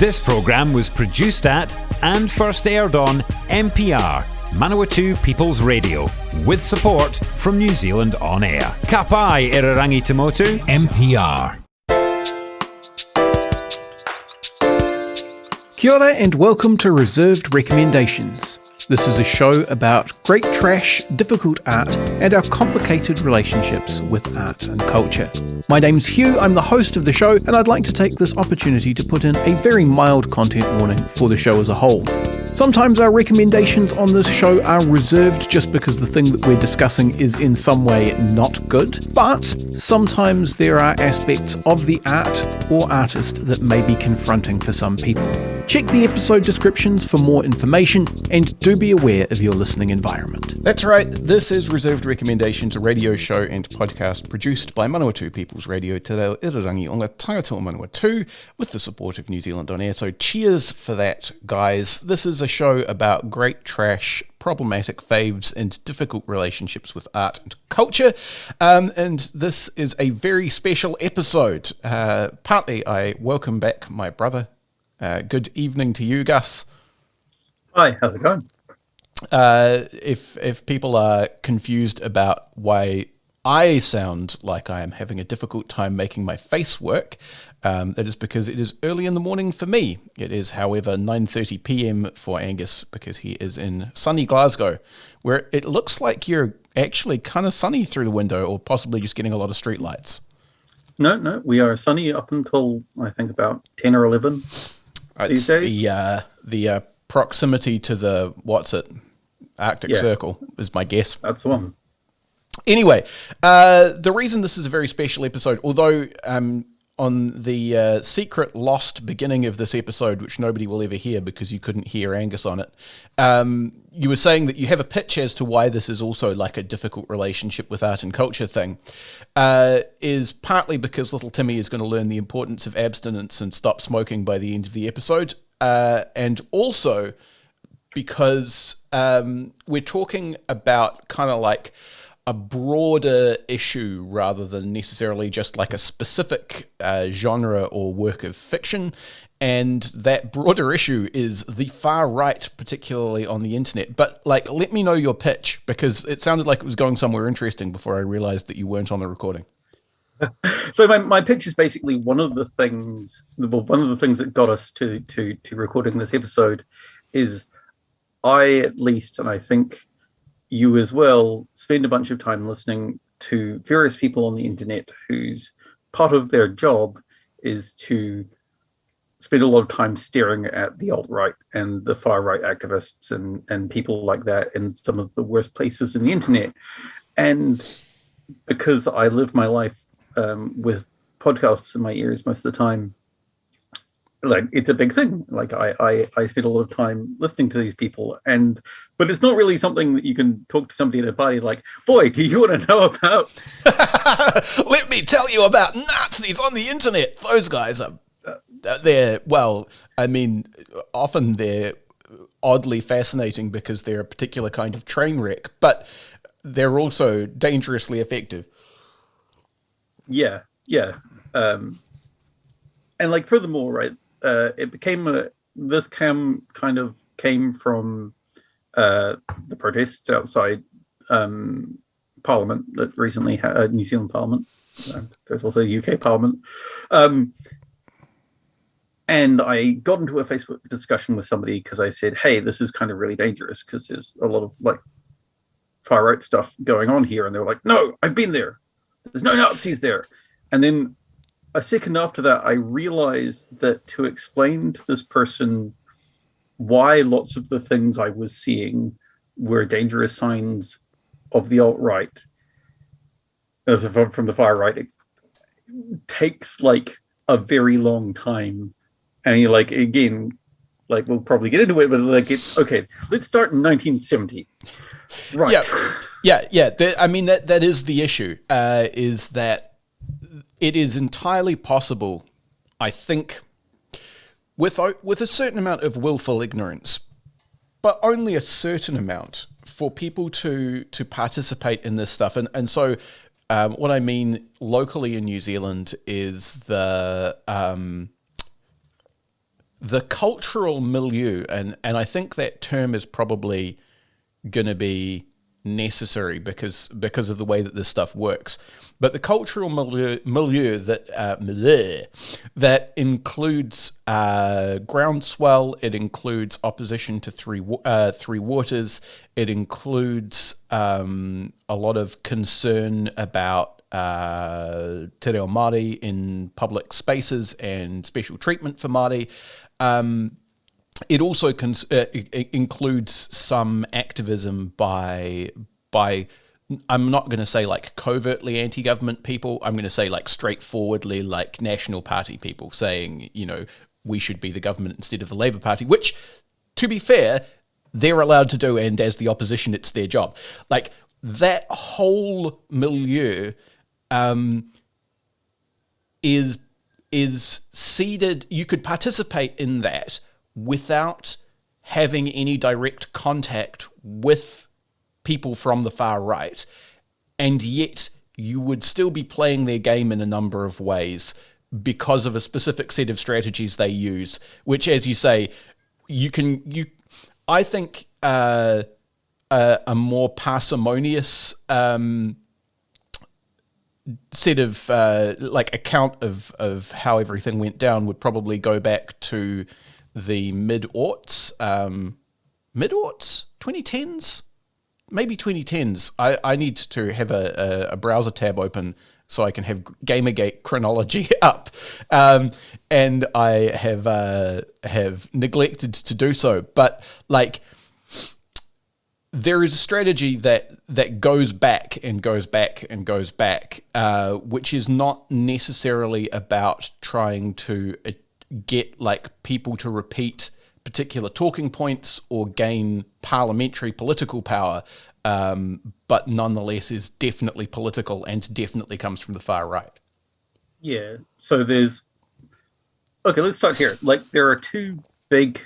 This programme was produced at and first aired on MPR, Manawatu People's Radio, with support from New Zealand On Air. Ka pai Irarangi Te Motu, MPR. Kia ora and welcome to Reserved Recommendations. This is a show about great trash, difficult art, and our complicated relationships with art and culture. My name's Hugh, I'm the host of the show, and I'd like to take this opportunity to put in a very mild content warning for the show as a whole. Sometimes our recommendations on this show are reserved just because the thing that we're discussing is in some way not good, but sometimes there are aspects of the art or artist that may be confronting for some people. Check the episode descriptions for more information, and do be aware of your listening environment. That's right, this is Reserved Recommendations, a radio show and podcast produced by Manawatu People's Radio Te Reo Irirangi o ngā tangata o Manawatu with the support of New Zealand On Air. So cheers for that, guys. This is a show about great trash, problematic faves, and difficult relationships with art and culture. And this is a very special episode. Partly I welcome back my brother. Good evening to you, Gus. Hi, how's it going? If people are confused about why I sound like I am having a difficult time making my face work, that is because it is early in the morning for me. It is, however, 9:30 p.m. for Angus because he is in sunny Glasgow, where it looks like you're actually kind of sunny through the window, or possibly just getting a lot of street lights. No, we are sunny up until I think about 10 or 11 these days. The proximity to the Arctic Circle is my guess. That's the one. Anyway, the reason this is a very special episode, although on the secret lost beginning of this episode, which nobody will ever hear because you couldn't hear Angus on it, you were saying that you have a pitch as to why this is also like a difficult relationship with art and culture thing, is partly because little Timmy is going to learn the importance of abstinence and stop smoking by the end of the episode, and also because we're talking about kind of like a broader issue rather than necessarily just like a specific genre or work of fiction. And that broader issue is the far right, particularly on the internet. But like, let me know your pitch, because it sounded like it was going somewhere interesting before I realized that you weren't on the recording. So my pitch is basically one of the things that got us to recording this episode is I, at least, and I think you as well, spend a bunch of time listening to various people on the internet whose part of their job is to spend a lot of time staring at the alt-right and the far-right activists and people like that in some of the worst places in the internet. And because I live my life with podcasts in my ears most of the time, like, it's a big thing. Like, I spend a lot of time listening to these people, but it's not really something that you can talk to somebody at a party like, boy, do you want to know about? Let me tell you about Nazis on the internet. Those guys are, often they're oddly fascinating because they're a particular kind of train wreck, but they're also dangerously effective. Yeah. And like, furthermore, right, came from the protests outside Parliament that recently had New Zealand Parliament. There's also a UK Parliament. And I got into a Facebook discussion with somebody because I said, hey, this is kind of really dangerous because there's a lot of like far right stuff going on here. And they were like, no, I've been there. There's no Nazis there. And then a second after that, I realized that to explain to this person why lots of the things I was seeing were dangerous signs of the alt-right, from the far right, it takes like a very long time. And you're like, again, like, we'll probably get into it, but like, it's okay. Let's start in 1970. Right. Yeah. That is the issue, is that it is entirely possible, I think, with a certain amount of willful ignorance, but only a certain amount, for people to participate in this stuff. And so what I mean locally in New Zealand is the the cultural milieu, and I think that term is probably going to be necessary because of the way that this stuff works. But the cultural milieu that includes groundswell, it includes opposition to Three Waters, it includes a lot of concern about te reo Māori in public spaces and special treatment for Māori. It also includes some activism by I'm not going to say like covertly anti-government people. I'm going to say like straightforwardly like National Party people saying, we should be the government instead of the Labour Party, which, to be fair, they're allowed to do, and as the opposition, it's their job. Like, that whole milieu is seeded. You could participate in that without having any direct contact with people from the far right, and yet you would still be playing their game in a number of ways because of a specific set of strategies they use, which, as you say, I think a more parsimonious set of account of how everything went down would probably go back to the mid-aughts, 2010s, maybe 2010s. I need to have a browser tab open so I can have Gamergate chronology up, and I have neglected to do so. But like, there is a strategy that goes back and goes back and goes back, which is not necessarily about trying to get like people to repeat particular talking points or gain parliamentary political power, but nonetheless is definitely political and definitely comes from the far right. Yeah. So let's start here. Like, there are two big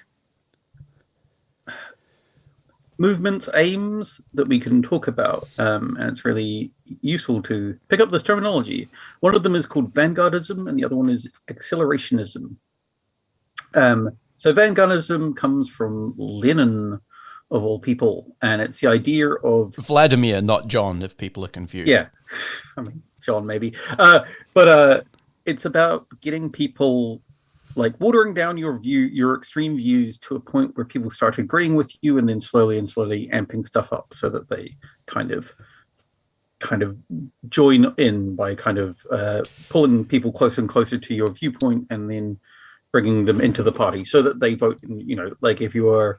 movements, aims that we can talk about, and it's really useful to pick up this terminology. One of them is called vanguardism, and the other one is accelerationism. So vanguardism comes from Lenin, of all people, and it's the idea of Vladimir, not John, if people are confused. Yeah, I mean John maybe, but it's about getting people, like, watering down your extreme views to a point where people start agreeing with you, and then slowly amping stuff up so that they kind of join in by kind of pulling people closer and closer to your viewpoint, and then bringing them into the party so that they vote. Like, if you are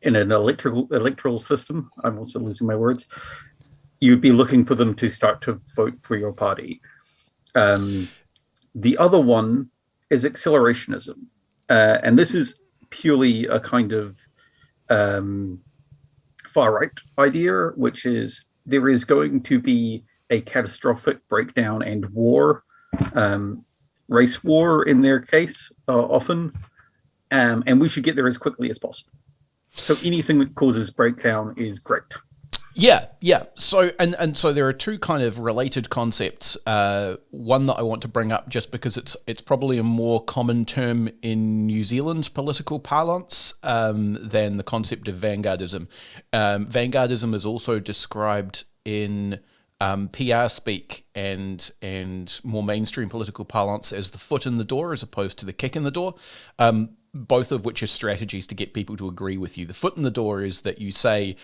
in an electoral system, I'm also losing my words, you'd be looking for them to start to vote for your party. The other one is accelerationism. And this is purely a kind of far-right idea, which is there is going to be a catastrophic breakdown and war, race war in their case, often, and we should get there as quickly as possible. So anything that causes breakdown is great. Yeah. So so there are two kind of related concepts. One that I want to bring up just because it's probably a more common term in New Zealand's political parlance than the concept of vanguardism. Vanguardism is also described in PR speak and more mainstream political parlance as the foot in the door as opposed to the kick in the door. Both of which are strategies to get people to agree with you. The foot in the door is that you say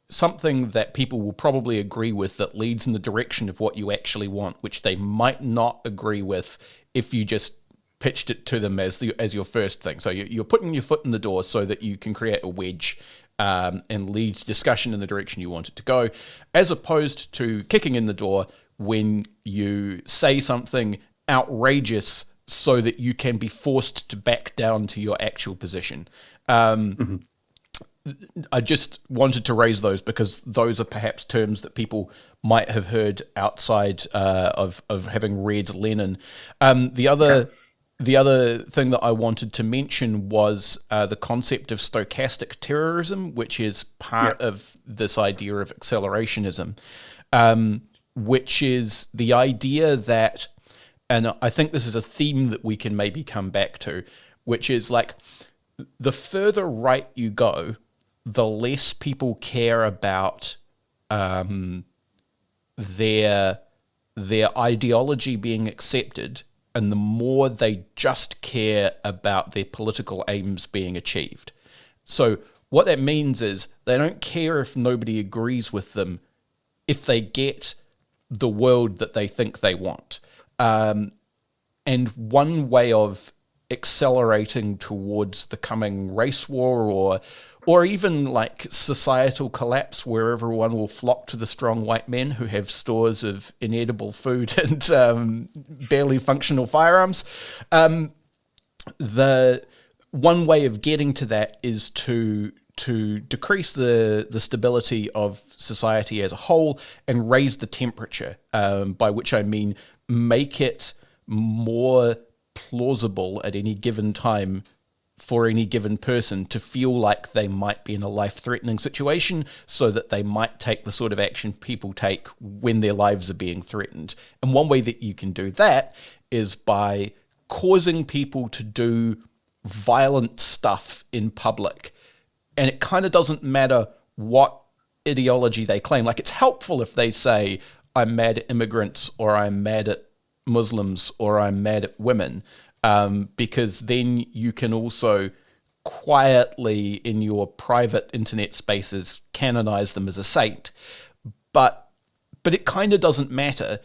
something that people will probably agree with that leads in the direction of what you actually want, which they might not agree with if you just pitched it to them as your first thing. So you're putting your foot in the door so that you can create a wedge and lead discussion in the direction you want it to go, as opposed to kicking in the door when you say something outrageous so that you can be forced to back down to your actual position. I just wanted to raise those because those are perhaps terms that people might have heard outside of having read Lenin. The other thing that I wanted to mention was the concept of stochastic terrorism, which is part of this idea of accelerationism, which is the idea that, and I think this is a theme that we can maybe come back to, which is like the further right you go, the less people care about their ideology being accepted, and the more they just care about their political aims being achieved. So what that means is they don't care if nobody agrees with them if they get the world that they think they want. And one way of accelerating towards the coming race war or even like societal collapse where everyone will flock to the strong white men who have stores of inedible food and barely functional firearms. The one way of getting to that is to decrease the stability of society as a whole and raise the temperature, by which I mean make it more plausible at any given time for any given person to feel like they might be in a life-threatening situation, so that they might take the sort of action people take when their lives are being threatened. And one way that you can do that is by causing people to do violent stuff in public. And it kind of doesn't matter what ideology they claim. Like, it's helpful if they say, I'm mad at immigrants, or I'm mad at Muslims, or I'm mad at women, because then you can also quietly in your private internet spaces canonize them as a saint. But it kind of doesn't matter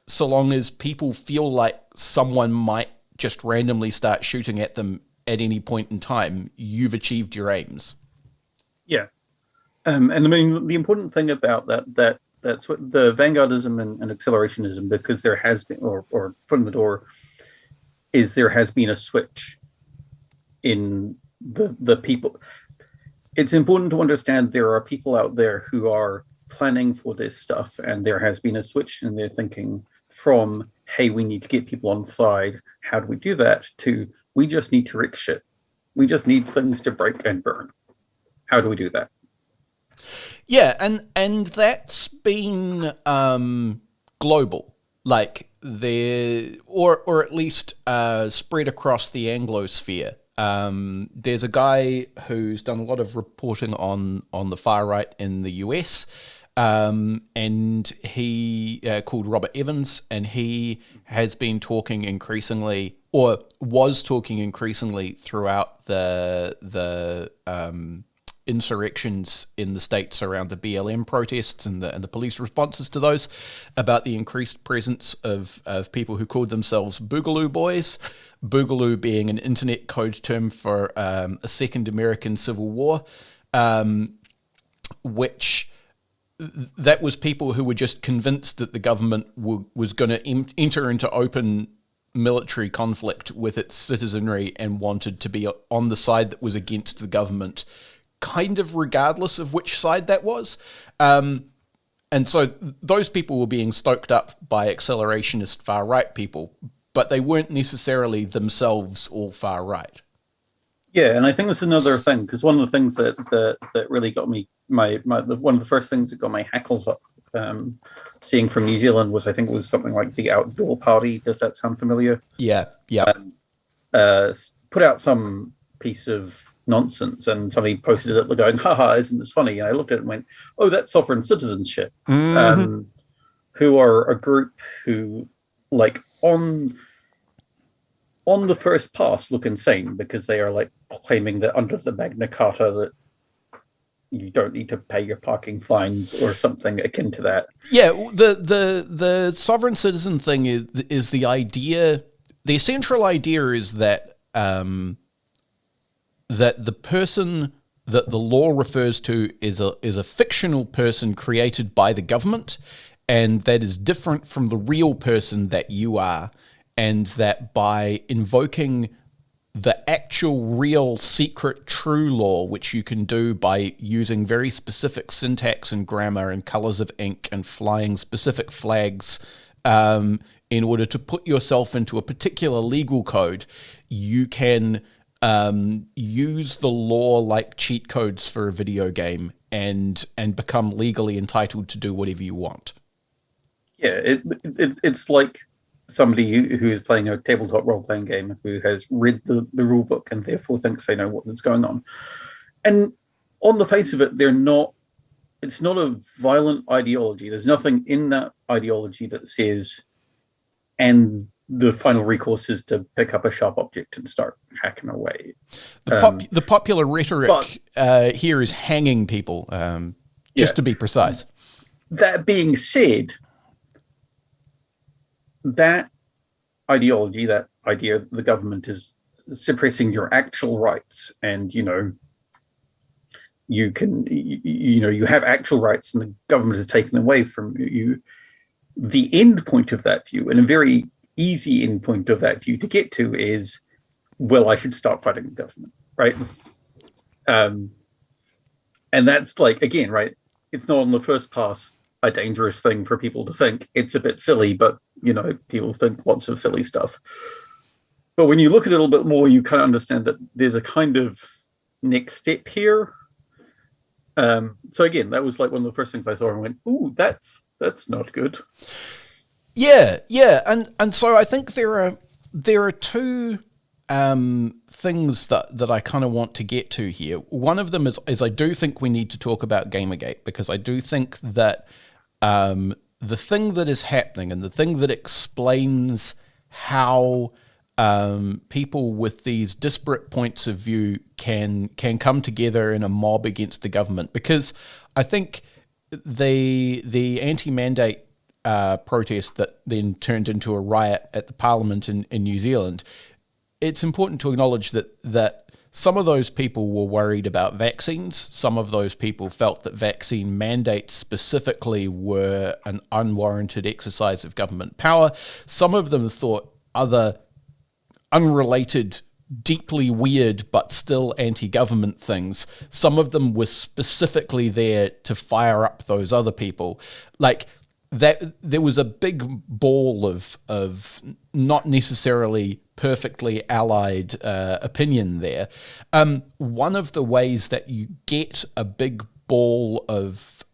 so long as people feel like someone might just randomly start shooting at them at any point in time. You've achieved your aims. Yeah. And I mean, the important thing about that's what the vanguardism and accelerationism, because there has been, or from the door, is there has been a switch in the people. It's important to understand there are people out there who are planning for this stuff, and there has been a switch in their thinking from, hey, we need to get people on side. How do we do that? To, we just need to wreck shit. We just need things to break and burn. How do we do that? Yeah, and that's been global, like or at least spread across the Anglosphere. There's a guy who's done a lot of reporting on the far right in the US, and he called Robert Evans, and he has been talking increasingly, or was talking increasingly throughout the insurrections in the States around the BLM protests and the police responses to those, about the increased presence of people who called themselves Boogaloo Boys, Boogaloo being an internet code term for a second American Civil War, which that was people who were just convinced that the government was going to enter into open military conflict with its citizenry and wanted to be on the side that was against the government, kind of regardless of which side that was. And so those people were being stoked up by accelerationist far-right people, but they weren't necessarily themselves all far-right. Yeah, and I think that's another thing, because one of the things that really got me, one of the first things that got my hackles up seeing from New Zealand was, I think it was something like the Outdoor Party. Does that sound familiar? Yeah. Put out some piece of nonsense, and somebody posted it going, haha, isn't this funny? And I looked at it and went, oh, that's sovereign citizenship. Mm-hmm. Who are a group who, like, on the first pass look insane, because they are like claiming that under the Magna Carta that you don't need to pay your parking fines or something akin to that. Yeah, the sovereign citizen thing is the idea. The central idea is that that the person that the law refers to is a fictional person created by the government, and that is different from the real person that you are, and that by invoking the actual, real, secret, true law, which you can do by using very specific syntax and grammar and colors of ink and flying specific flags in order to put yourself into a particular legal code, you can use the law like cheat codes for a video game and become legally entitled to do whatever you want. Yeah, it's like somebody who is playing a tabletop role-playing game, who has read the rule book and therefore thinks they know what's going on. And on the face of it, it's not a violent ideology. There's nothing in that ideology that says, and the final recourse is to pick up a sharp object and start hacking away. The popular rhetoric here is hanging people, just to be precise. That being said, that ideology, that idea that the government is suppressing your actual rights, and you have actual rights and the government is taking them away from you. The end point of that view, and a very easy end point of that view to get to, is, well, I should start fighting the government, right? And that's like, again, right, it's not on the first pass a dangerous thing for people to think. It's a bit silly, but people think lots of silly stuff. But when you look at it a little bit more, you kind of understand that there's a kind of next step here. So again, that was like one of the first things I saw and went, ooh, that's not good. Yeah. And so I think there are two things that I kind of want to get to here. One of them is I do think we need to talk about Gamergate, because I do think that the thing that is happening and the thing that explains how people with these disparate points of view can come together in a mob against the government, because I think the anti-mandate protest that then turned into a riot at the Parliament in New Zealand, it's important to acknowledge that some of those people were worried about vaccines. Some of those people felt that vaccine mandates specifically were an unwarranted exercise of government power. Some of them thought other unrelated, deeply weird, but still anti-government things. Some of them were specifically there to fire up those other people. Like, that there was a big ball of not necessarily perfectly allied opinion there. One of the ways that you get a big ball of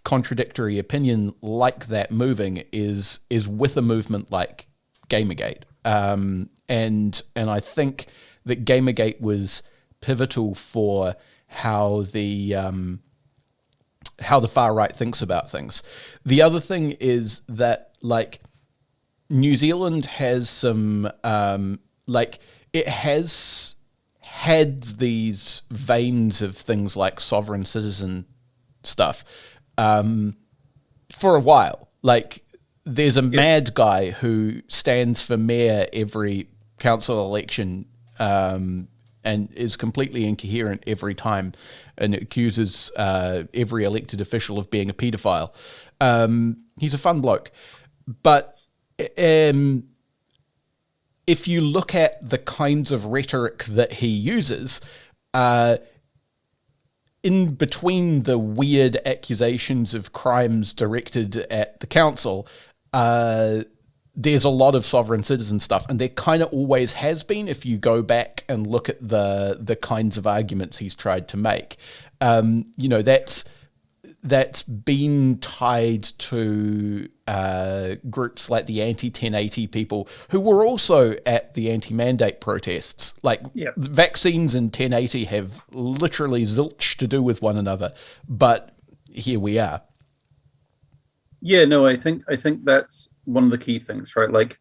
contradictory opinion like that moving is with a movement like Gamergate. And I think that Gamergate was pivotal for how the far right thinks about things. The other thing is that, like, New Zealand has some, it has had these veins of things like sovereign citizen stuff for a while. Like, there's a mad guy who stands for mayor every council election and is completely incoherent every time and accuses every elected official of being a paedophile. He's a fun bloke. But if you look at the kinds of rhetoric that he uses, in between the weird accusations of crimes directed at the council, there's a lot of sovereign citizen stuff, and there kind of always has been if you go back and look at the kinds of arguments he's tried to make. That's been tied to groups like the anti-1080 people, who were also at the anti-mandate protests. Like, vaccines and 1080 have literally zilch to do with one another, but here we are. Yeah, no, I think that's one of the key things, right? Like,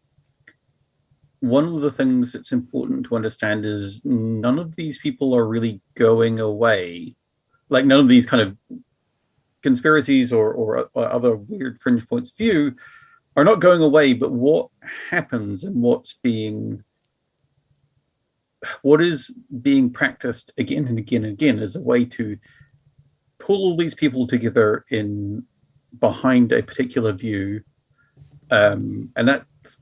one of the things that's important to understand is none of these people are really going away. Like, none of these kind of conspiracies or other weird fringe points of view are not going away, but what happens and what is being practiced again and again and again is a way to pull all these people together behind a particular view, and that's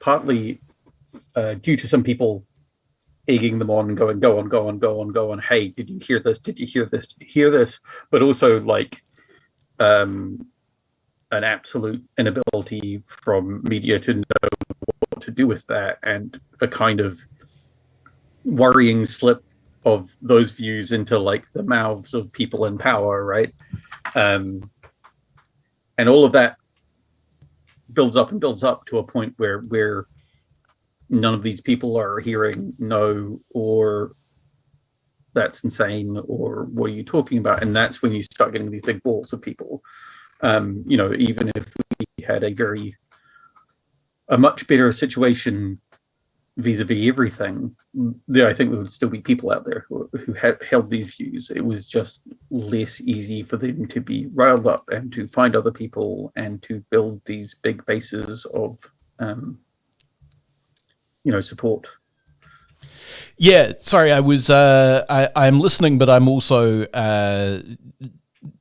partly due to some people egging them on and going, go on. Hey, did you hear this? Did you hear this? Did you hear this? But also, like, an absolute inability from media to know what to do with that, and a kind of worrying slip of those views into, like, the mouths of people in power, right? And all of that builds up and builds up to a point where none of these people are hearing no, or that's insane, or what are you talking about? And that's when you start getting these big balls of people. Even if we had a much better situation vis-a-vis everything, I think there would still be people out there who held these views. It was just less easy for them to be riled up and to find other people and to build these big bases of support. Yeah, sorry, I was I'm listening, but I'm also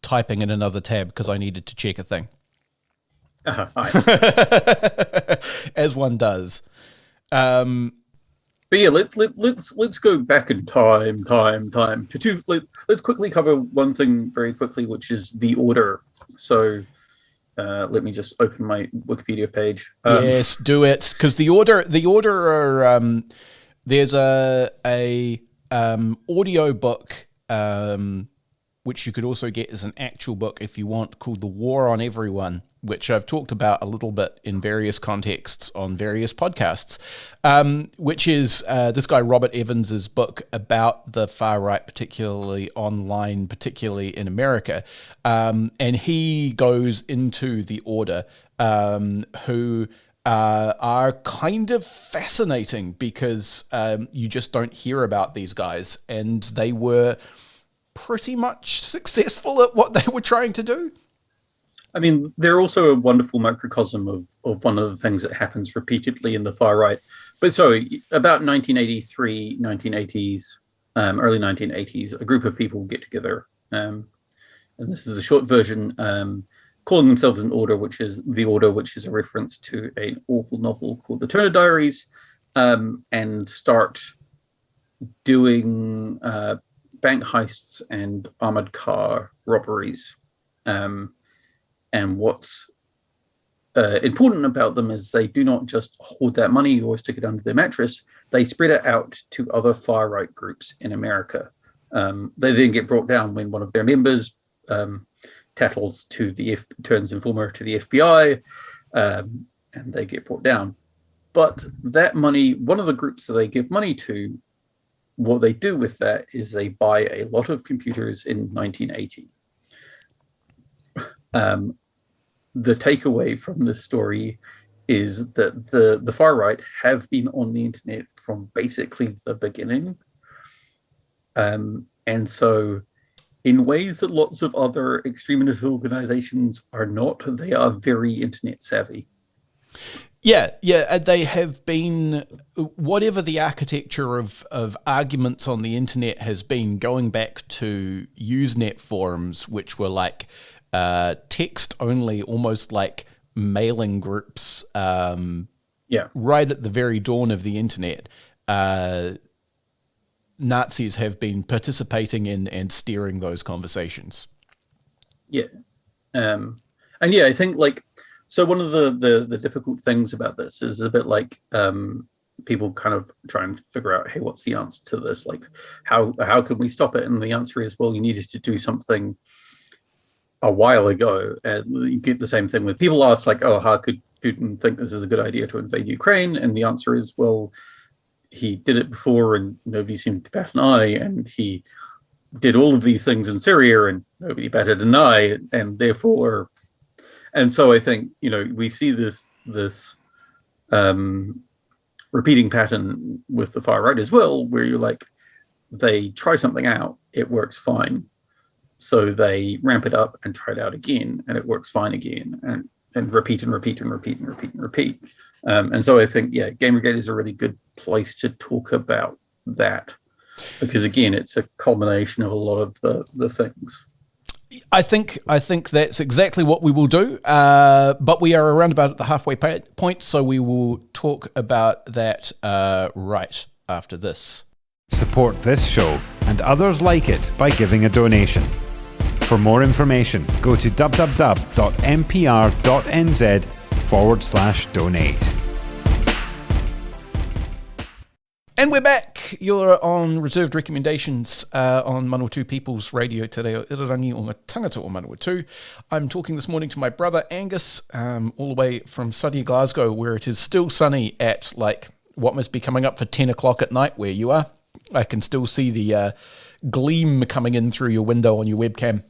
typing in another tab because I needed to check a thing. As one does. But yeah, let's go back in time to let's quickly cover one thing very quickly, which is the order. So let me just open my Wikipedia page. Yes, do it, because the order are there's a audio book which you could also get as an actual book if you want, called The War on Everyone, which I've talked about a little bit in various contexts on various podcasts, which is this guy Robert Evans's book about the far right, particularly online, particularly in America. And he goes into the order who are kind of fascinating because you just don't hear about these guys, and they were pretty much successful at what they were trying to do. I mean, they're also a wonderful microcosm of one of the things that happens repeatedly in the far right. But so about 1983, 1980s, early 1980s, a group of people get together, and this is the short version, calling themselves an order, which is a reference to an awful novel called The Turner Diaries, and start doing bank heists and armored car robberies. And what's important about them is they do not just hoard that money or stick it under their mattress. They spread it out to other far-right groups in America. They then get brought down when one of their members turns informer to the FBI, and they get brought down. But that money, one of the groups that they give money to, what they do with that is they buy a lot of computers in 1980. The takeaway from this story is that the far right have been on the internet from basically the beginning. And so in ways that lots of other extremist organizations are not, they are very internet savvy. Yeah, they have been, whatever the architecture of arguments on the internet has been, going back to Usenet forums, which were like text only, almost like mailing groups. Right at the very dawn of the internet, Nazis have been participating in and steering those conversations. Yeah, and yeah, I think so one of the difficult things about this is a bit like people kind of try and figure out, hey, what's the answer to this? Like, how can we stop it? And the answer is, well, you needed to do something a while ago. And you get the same thing with people ask, like, oh, how could Putin think this is a good idea to invade Ukraine? And the answer is, well, he did it before and nobody seemed to bat an eye, and he did all of these things in Syria and nobody batted an eye, and therefore. And so I think, we see this repeating pattern with the far right as well, where you're like, they try something out, it works fine. So they ramp it up and try it out again, and it works fine again, and repeat and repeat and repeat and repeat and repeat. And so I think, Gamergate is a really good place to talk about that, because again, it's a culmination of a lot of the things. I think that's exactly what we will do, but we are around about at the halfway point, so we will talk about that right after this. Support this show and others like it by giving a donation. For more information, go to www.mpr.nz/donate. And we're back. You're on Reserved Recommendations on Manawatu People's Radio today, o Irarangi o ngā tangata o Manawatu. I'm talking this morning to my brother Angus, all the way from sunny Glasgow, where it is still sunny at what must be coming up for 10 o'clock at night where you are. I can still see the gleam coming in through your window on your webcam.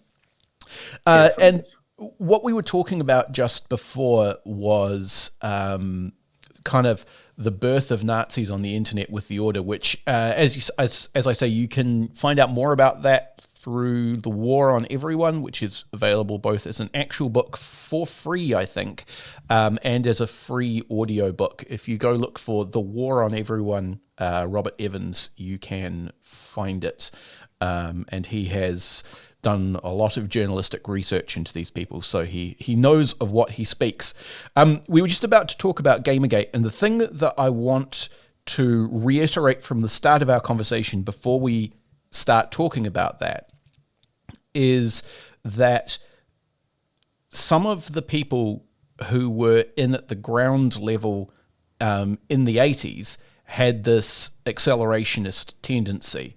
And what we were talking about just before was kind of the birth of Nazis on the internet with the order, which, as I say, you can find out more about that through The War on Everyone, which is available both as an actual book for free, I think, and as a free audio book. If you go look for The War on Everyone, Robert Evans, you can find it. And he has done a lot of journalistic research into these people, so he knows of what he speaks. We were just about to talk about Gamergate, and the thing that I want to reiterate from the start of our conversation before we start talking about that is that some of the people who were in at the ground level in the 80s had this accelerationist tendency.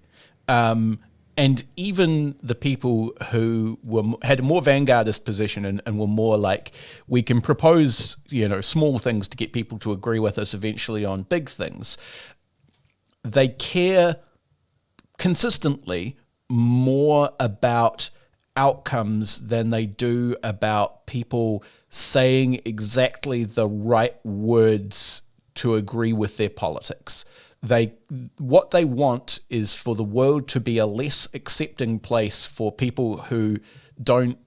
And even the people who had a more vanguardist position and were more like, we can propose, small things to get people to agree with us eventually on big things, they care consistently more about outcomes than they do about people saying exactly the right words to agree with their politics. What they want is for the world to be a less accepting place for people who don't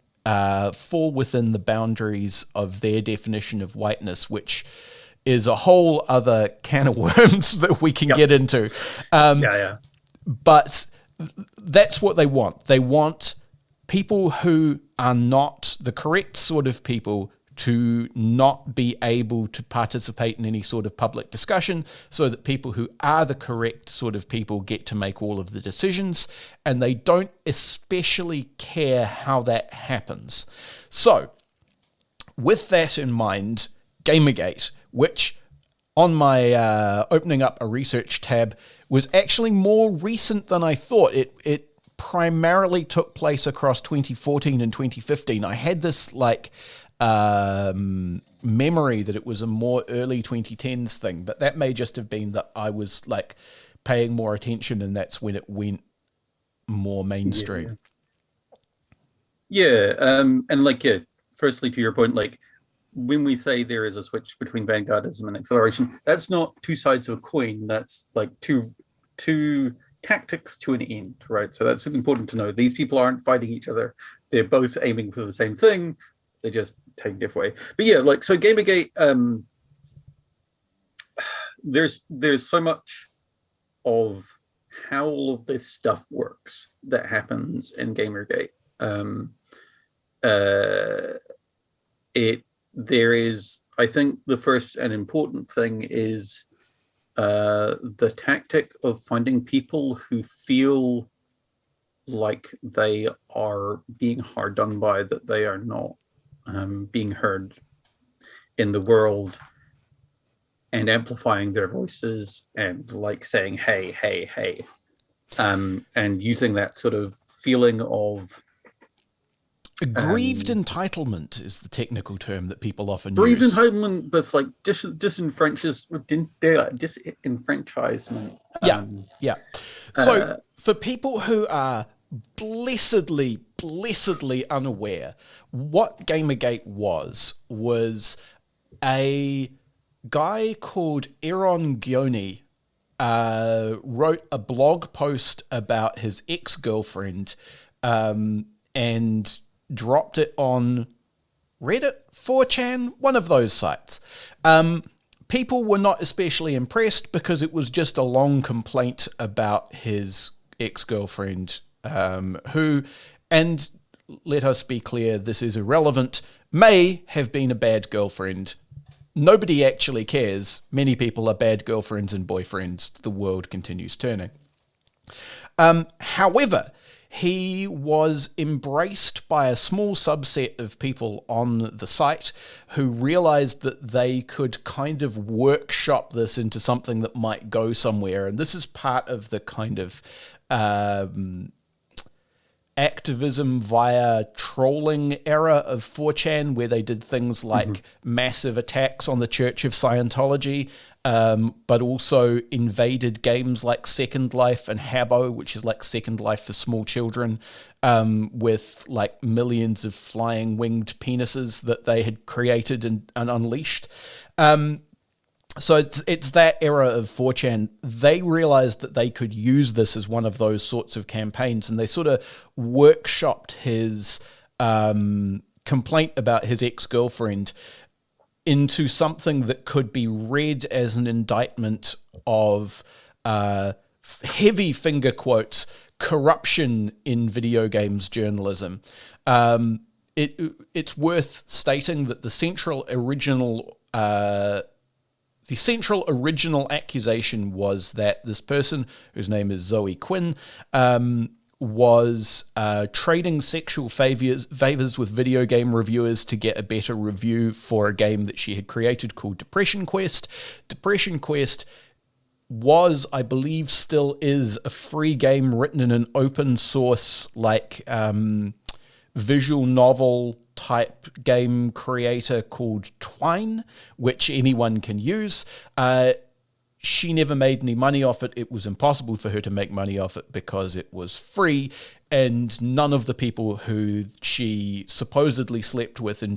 fall within the boundaries of their definition of whiteness, which is a whole other can of worms that we can get into. But that's what they want. They want people who are not the correct sort of people to not be able to participate in any sort of public discussion, so that people who are the correct sort of people get to make all of the decisions, and they don't especially care how that happens. So, with that in mind, Gamergate, which on my opening up a research tab was actually more recent than I thought. It primarily took place across 2014 and 2015. I had this memory that it was a more early 2010s thing, but that may just have been that I was paying more attention, and that's when it went more mainstream. Firstly, to your point, when we say there is a switch between vanguardism and acceleration, that's not two sides of a coin. That's two tactics to an end, right? So that's important to know. These people aren't fighting each other. They're both aiming for the same thing. They just take a different way. But so Gamergate, there's so much of how all of this stuff works that happens in Gamergate. There is, I think, the first and important thing is the tactic of finding people who feel like they are being hard done by, that they are not being heard in the world, and amplifying their voices and saying, hey, and using that sort of feeling of aggrieved entitlement is the technical term that people often use. use. Aggrieved entitlement, that's disenfranchisement. So for people who are blessedly unaware, what Gamergate was a guy called Aaron Gioni wrote a blog post about his ex-girlfriend and dropped it on Reddit, 4chan, one of those sites. People were not especially impressed because it was just a long complaint about his ex-girlfriend, who, and let us be clear, this is irrelevant, may have been a bad girlfriend. Nobody actually cares. Many people are bad girlfriends and boyfriends. The world continues turning. However, he was embraced by a small subset of people on the site who realized that they could kind of workshop this into something that might go somewhere. And this is part of the kind of activism via trolling era of 4chan, where they did things like massive attacks on the Church of Scientology, but also invaded games like Second Life and Habbo, which is like Second Life for small children, with like millions of flying winged penises that they had created and unleashed. So it's that era of 4chan. They realized that they could use this as one of those sorts of campaigns, and they sort of workshopped his complaint about his ex-girlfriend into something that could be read as an indictment of heavy finger quotes corruption in video games journalism. It's worth stating that the central original accusation was that this person, whose name is Zoe Quinn, was trading sexual favors with video game reviewers to get a better review for a game that she had created called Depression Quest. Depression Quest was, I believe, still is a free game written in an open source, like visual novel type game creator called Twine, which anyone can use. She never made any money off it. It was impossible for her to make money off it because it was free, and none of the people who she supposedly slept with in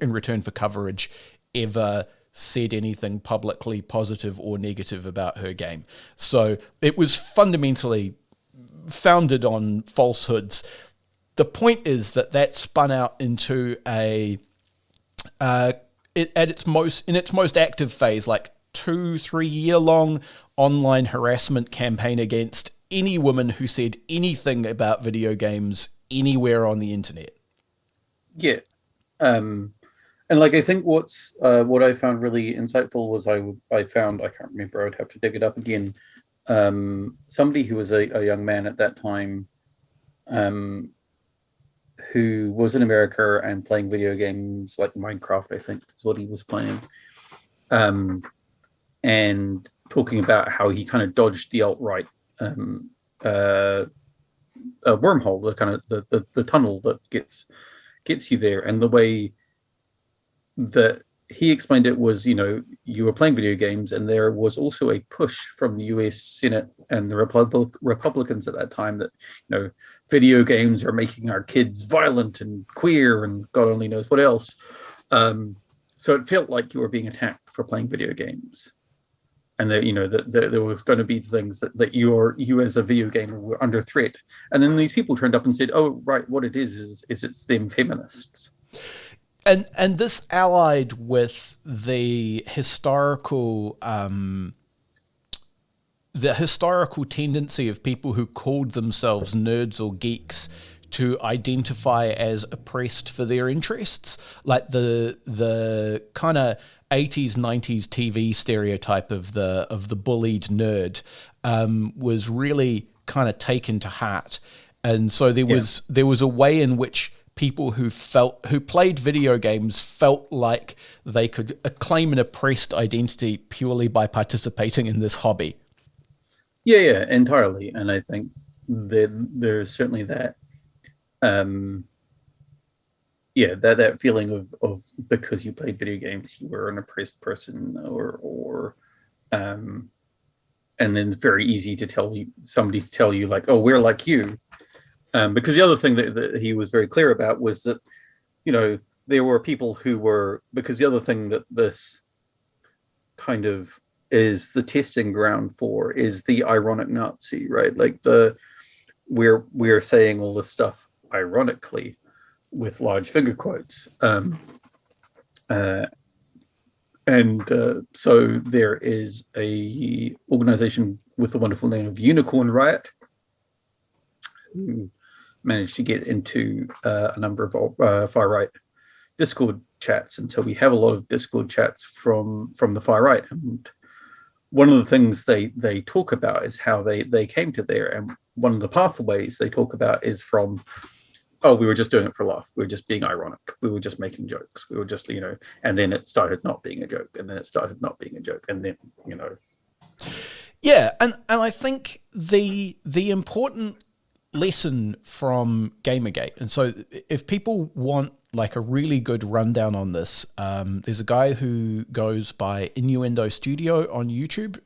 return for coverage ever said anything publicly positive or negative about her game. So it was fundamentally founded on falsehoods. The point is that spun out into in its most active phase, like 2-3 year long online harassment campaign against any woman who said anything about video games anywhere on the internet. Yeah. And like, I think what I found really insightful was I found, I can't remember, I'd have to dig it up again, somebody who was a young man at that time, who was in America and playing video games like Minecraft, I think is what he was playing, and talking about how he kind of dodged the alt-right wormhole, the kind of the tunnel that gets you there, and the way that he explained it was, you were playing video games, and there was also a push from the US Senate and the Republicans at that time that, video games are making our kids violent and queer and God only knows what else. So it felt like you were being attacked for playing video games. And that, there was going to be things that you as a video gamer were under threat. And then these people turned up and said, oh, right, what it is it's them feminists. And this allied with the historical tendency of people who called themselves nerds or geeks to identify as oppressed for their interests, like the kind of 80s 90s TV stereotype of the bullied nerd was really kind of taken to heart. And so there was a way in which people who played video games felt like they could claim an oppressed identity purely by participating in this hobby. Yeah, entirely. And I think there's certainly that, that feeling of because you played video games, you were an oppressed person, or and then it's very easy to somebody to tell you like, oh, we're like you. Because the other thing that he was very clear about was that, there were people who were, because the other thing that this kind of is the testing ground for is the ironic Nazi, right? Like we're saying all this stuff ironically with large finger quotes. So there is a organization with the wonderful name of Unicorn Riot, who managed to get into a number of far right Discord chats, until we have a lot of Discord chats from the far right. And one of the things they talk about is how they came to there, and one of the pathways they talk about is from, oh, we were just doing it for laugh, we were just being ironic, we were just making jokes, we were just, and then it started not being a joke, and then it started not being a joke, and then Yeah, and I think the important lesson from Gamergate, and so if people want like a really good rundown on this, there's a guy who goes by Innuendo Studio on YouTube.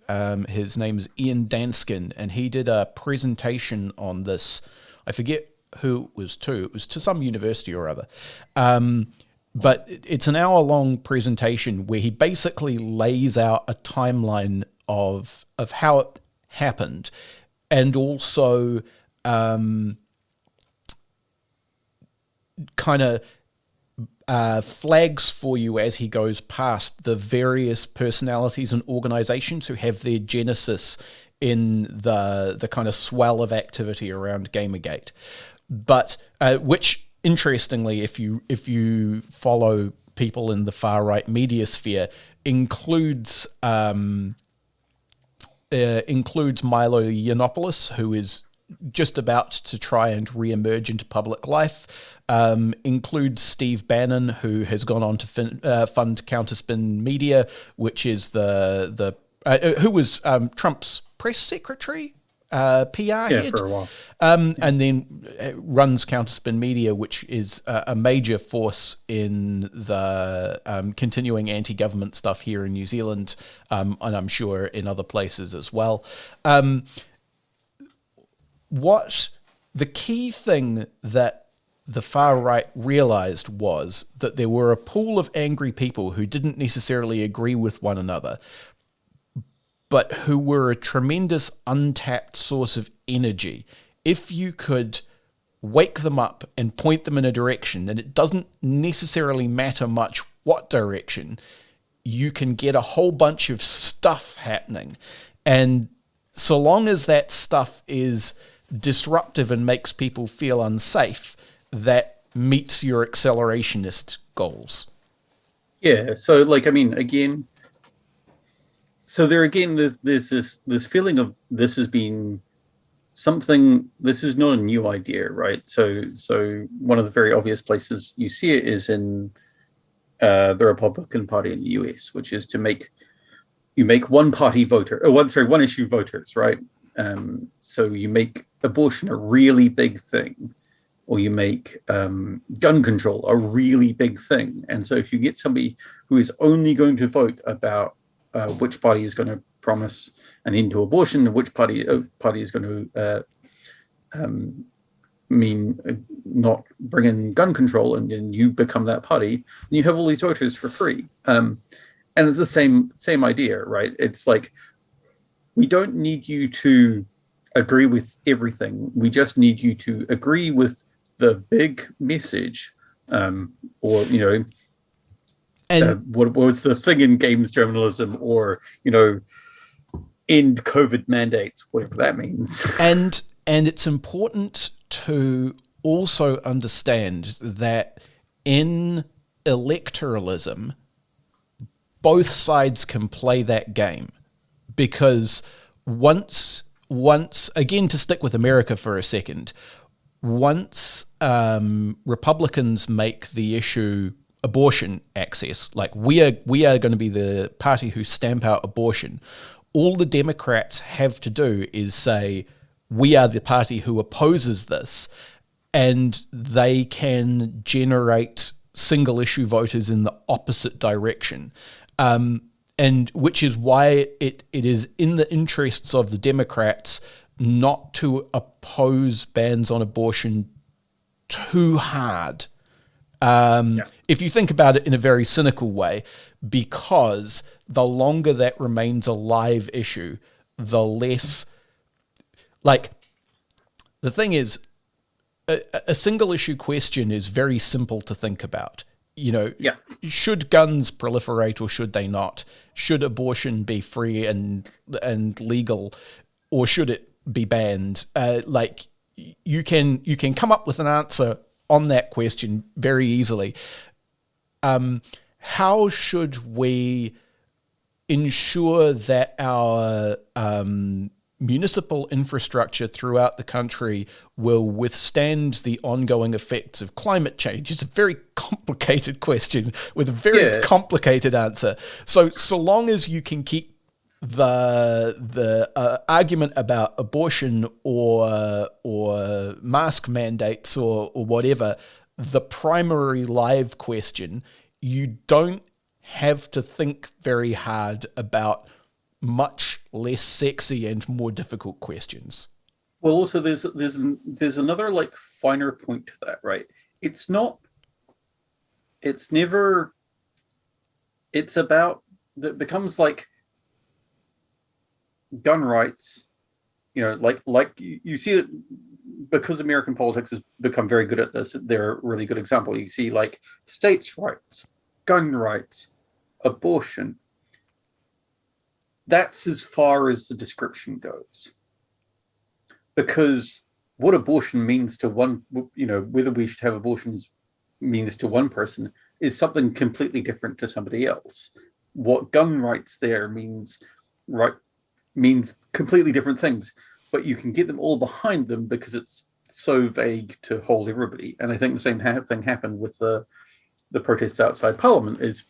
His name is Ian Danskin, and he did a presentation on this. I forget who it was to. It was to some university or other. But it's an hour-long presentation where he basically lays out a timeline of how it happened, and also kind of flags for you as he goes past the various personalities and organizations who have their genesis in the kind of swell of activity around Gamergate. But which, interestingly, if you follow people in the far right media sphere, includes Milo Yiannopoulos, who is just about to try and re-emerge into public life, includes Steve Bannon, who has gone on to fund Counterspin Media, which is who was Trump's press secretary, PR head for a while, and then runs Counterspin Media, which is a major force in the continuing anti-government stuff here in New Zealand, and I'm sure in other places as well. What the key thing that the far right realized was that there were a pool of angry people who didn't necessarily agree with one another, but who were a tremendous untapped source of energy. If you could wake them up and point them in a direction, and it doesn't necessarily matter much what direction, you can get a whole bunch of stuff happening. And so long as that stuff is disruptive and makes people feel unsafe, that meets your accelerationist goals. Yeah, so again, so there's this feeling of this has been something, this is not a new idea, right? So one of the very obvious places you see it is in the Republican Party in the US, which is to make one issue voters, right? So you make abortion a really big thing, or you make gun control a really big thing. And so if you get somebody who is only going to vote about which party is going to promise an end to abortion, and which party is going to mean not bring in gun control, and then you become that party, and you have all these voters for free. And it's the same idea, right? It's like, we don't need you to agree with everything. We just need you to agree with the big message, or and what was the thing in games journalism, or end COVID mandates, whatever that means. And it's important to also understand that in electoralism, both sides can play that game, because once again, to stick with America for a second, once Republicans make the issue abortion access, like we are going to be the party who stamp out abortion, all the Democrats have to do is say, we are the party who opposes this, and they can generate single issue voters in the opposite direction. And which is why it is in the interests of the Democrats not to oppose bans on abortion too hard. If you think about it in a very cynical way, because the longer that remains a live issue, the less... Like, the thing is, a single issue question is very simple to think about. Should guns proliferate or should they not? Should abortion be free and legal, or should it be banned? You can come up with an answer on that question very easily. How should we ensure that our municipal infrastructure throughout the country will withstand the ongoing effects of climate change? It's a very complicated question with a very complicated answer. So long as you can keep the argument about abortion or mask mandates or whatever the primary live question, you don't have to think very hard about much less sexy and more difficult questions. Well, also there's another like finer point to that, right? It's about that becomes like gun rights, like you see that because American politics has become very good at this. They're a really good example. You see like states' rights, gun rights, abortion. That's as far as the description goes. Because what abortion means to one, whether we should have abortions means to one person is something completely different to somebody else. What gun rights there means completely different things, but you can get them all behind them because it's so vague to hold everybody. And I think the same thing happened with the protests outside Parliament. Is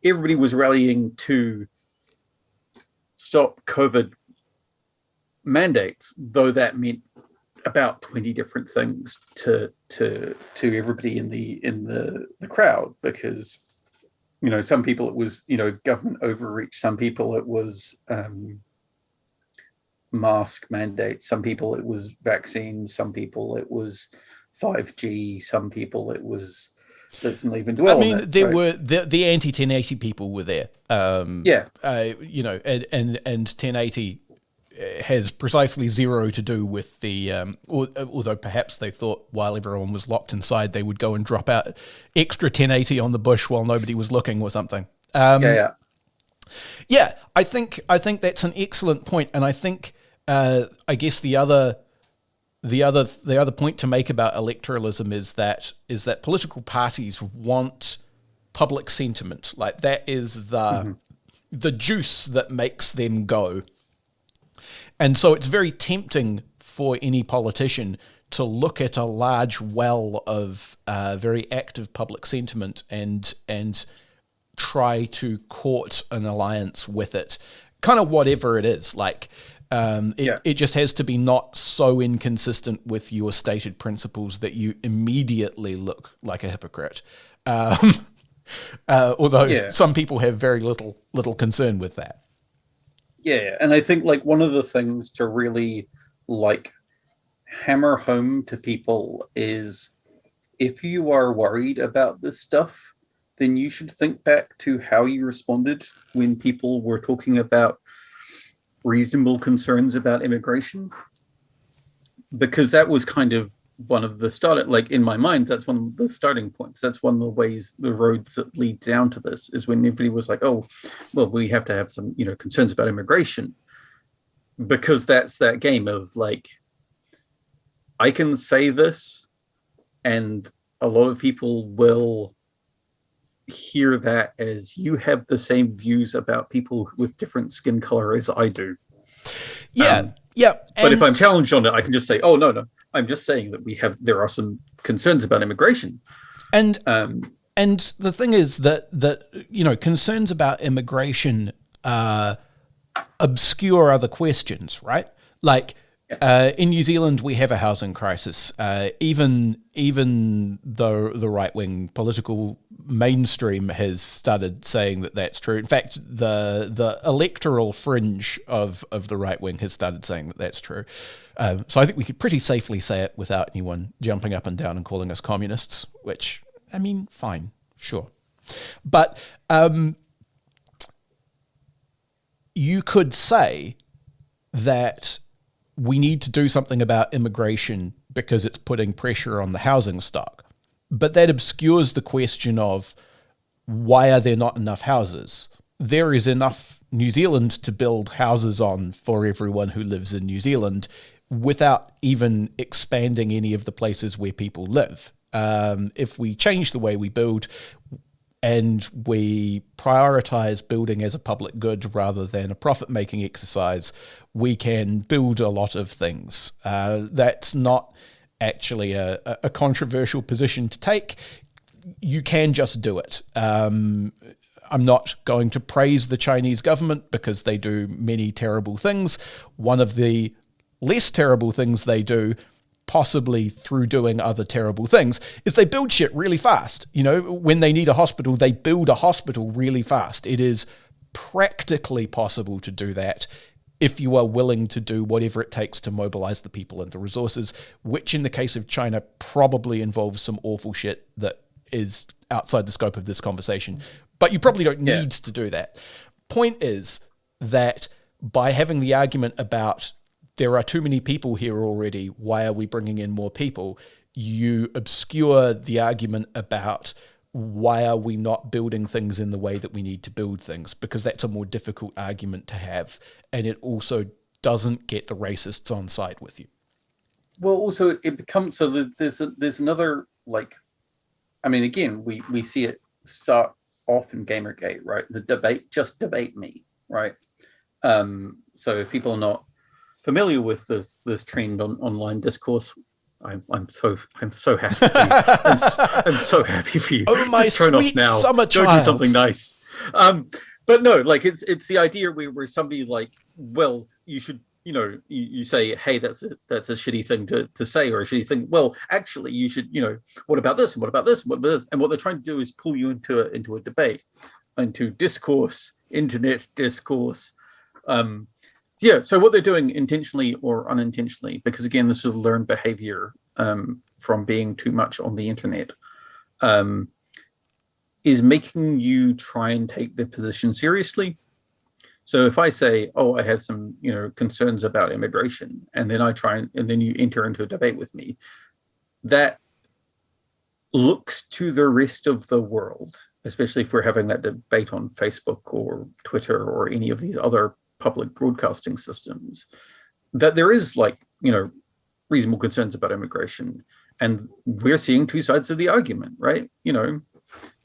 everybody was rallying to stop COVID mandates, though that meant about 20 different things to everybody in the crowd, because some people it was government overreach, some people it was mask mandates, some people it was vaccines, some people it was 5G, some people it was let's not even dwell. I mean, on it, there right? were the anti-1080 people were there. And 1080 has precisely zero to do with the. Although perhaps they thought while everyone was locked inside, they would go and drop out extra 1080 on the bush while nobody was looking or something. Yeah. I think that's an excellent point, and I think I guess the other point to make about electoralism is that political parties want public sentiment. Like that is the juice that makes them go. And so it's very tempting for any politician to look at a large well of very active public sentiment and try to court an alliance with it, kind of whatever it is. Like it just has to be not so inconsistent with your stated principles that you immediately look like a hypocrite. Although some people have very little concern with that. Yeah, and I think like one of the things to really like hammer home to people is if you are worried about this stuff, then you should think back to how you responded when people were talking about reasonable concerns about immigration, because that was kind of one of the in my mind, that's one of the starting points. That's one of the ways, the roads that lead down to this is when everybody was like, oh, well, we have to have some, concerns about immigration, because that's that game of like, I can say this and a lot of people will hear that as you have the same views about people with different skin color as I do. Yeah. But if I'm challenged on it, I can just say, oh, no, I'm just saying that there are some concerns about immigration. And the thing is that concerns about immigration obscure other questions, right? Like in New Zealand, we have a housing crisis. Even though the right-wing political mainstream has started saying that that's true. In fact, the electoral fringe of the right wing has started saying that that's true. So I think we could pretty safely say it without anyone jumping up and down and calling us communists, which, I mean, fine, sure. But you could say that we need to do something about immigration because it's putting pressure on the housing stock. But that obscures the question of why are there not enough houses? There is enough New Zealand to build houses on for everyone who lives in New Zealand without even expanding any of the places where people live. If we change the way we build, and we prioritize building as a public good rather than a profit-making exercise, we can build a lot of things. That's not actually a controversial position to take. You can just do it. I'm not going to praise the Chinese government because they do many terrible things. One of the less terrible things they do, possibly through doing other terrible things, is they build shit really fast. You know, when they need a hospital, they build a hospital really fast. It is practically possible to do that if you are willing to do whatever it takes to mobilize the people and the resources, which in the case of China probably involves some awful shit that is outside the scope of this conversation. But you probably don't need to do that. Point is that by having the argument about there are too many people here already, why are we bringing in more people, you obscure the argument about why are we not building things in the way that we need to build things, because that's a more difficult argument to have, and it also doesn't get the racists on side with you. Well, also it becomes so that there's another, like, I mean, again, we see it start off in Gamergate, right? The debate, just debate me, right? So if people are not familiar with this trend on online discourse, I'm so happy for you. I'm so happy for you. Oh, my just turn sweet off now. summer Go child. do something nice. But no, like it's the idea where somebody like, well, you should, you know, you say, hey, that's a shitty thing to say, or a shitty thing. Well, actually, you should, you know, what about this? And what about this? And what about this? And what they're trying to do is pull you into a debate, into discourse, internet discourse. Yeah, so what they're doing intentionally or unintentionally, because again, this is learned behavior from being too much on the internet, is making you try and take their position seriously. So if I say, oh, I have some, you know, concerns about immigration, and then and then you enter into a debate with me, that looks to the rest of the world, especially if we're having that debate on Facebook or Twitter or any of these other public broadcasting systems, that there is, like, you know, reasonable concerns about immigration, and we're seeing two sides of the argument, right? You know,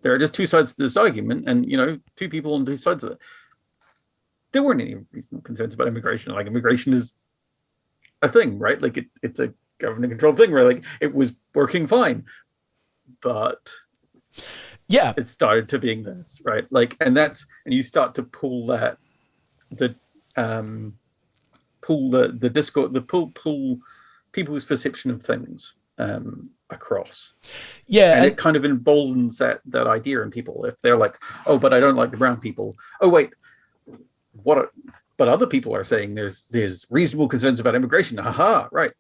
there are just two sides to this argument, and, you know, two people on two sides of it. There weren't any reasonable concerns about immigration. Like, immigration is a thing, right? Like it's a government controlled thing where, like, it was working fine, but yeah, it started to being this, right? Like, and you start to pull that, pull the discourse, pull people's perception of things across. Yeah, and it kind of emboldens that idea in people. If they're like, oh, but I don't like the brown people. Oh, wait, but other people are saying there's reasonable concerns about immigration. Aha, right.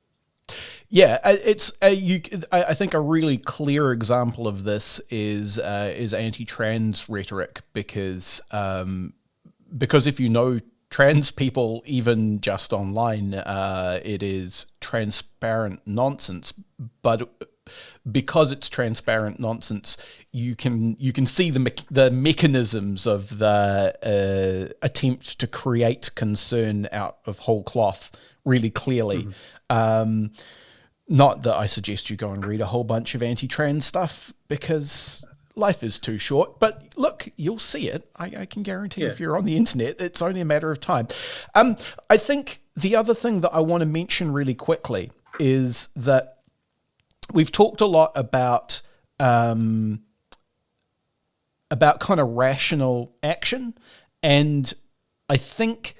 Yeah, it's I think a really clear example of this is anti-trans rhetoric, because if you know trans people, even just online, it is transparent nonsense. But because it's transparent nonsense, you can see the mechanisms of the attempt to create concern out of whole cloth really clearly. Mm-hmm. Not that I suggest you go and read a whole bunch of anti-trans stuff, because life is too short, but look, you'll see it. I can guarantee if you're on the internet, it's only a matter of time. I think the other thing that I want to mention really quickly is that we've talked a lot about kind of rational action, and I think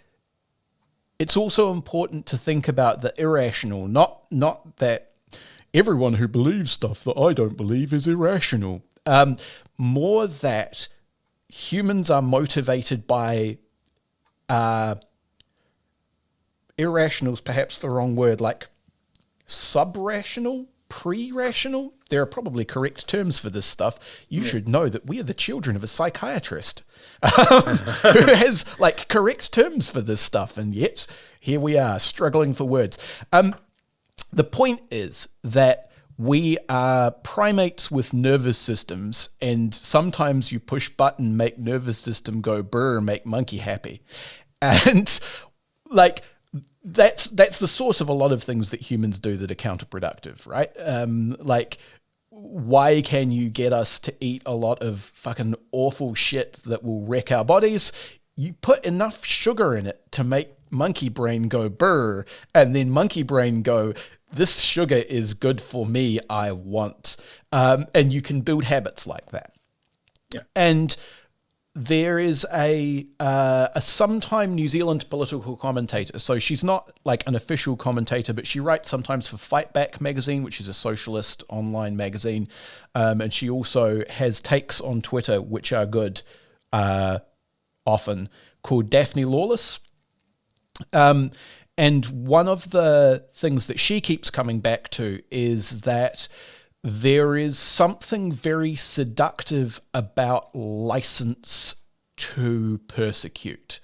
it's also important to think about the irrational, not that everyone who believes stuff that I don't believe is irrational. More that humans are motivated by irrational is perhaps the wrong word, like sub-rational, pre-rational. There are probably correct terms for this stuff. You should know that we are the children of a psychiatrist who has like correct terms for this stuff, and yet here we are struggling for words. The point is that we are primates with nervous systems, and sometimes you push button, make nervous system go brr, make monkey happy. And like that's the source of a lot of things that humans do that are counterproductive, right? Like why can you get us to eat a lot of fucking awful shit that will wreck our bodies? You put enough sugar in it to make monkey brain go brr, and then monkey brain go, this sugar is good for me, I want. And you can build habits like that. Yeah. And there is a sometime New Zealand political commentator. So she's not like an official commentator, but she writes sometimes for Fight Back magazine, which is a socialist online magazine. And she also has takes on Twitter, which are good often, called Daphne Lawless. And one of the things that she keeps coming back to is that there is something very seductive about license to persecute.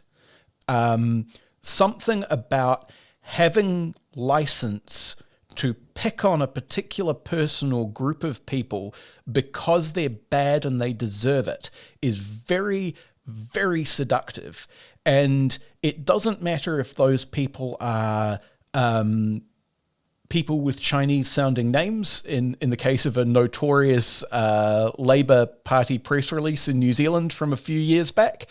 Something about having license to pick on a particular person or group of people because they're bad and they deserve it is very, very seductive. And it doesn't matter if those people are people with Chinese-sounding names, in the case of a notorious Labour Party press release in New Zealand from a few years back.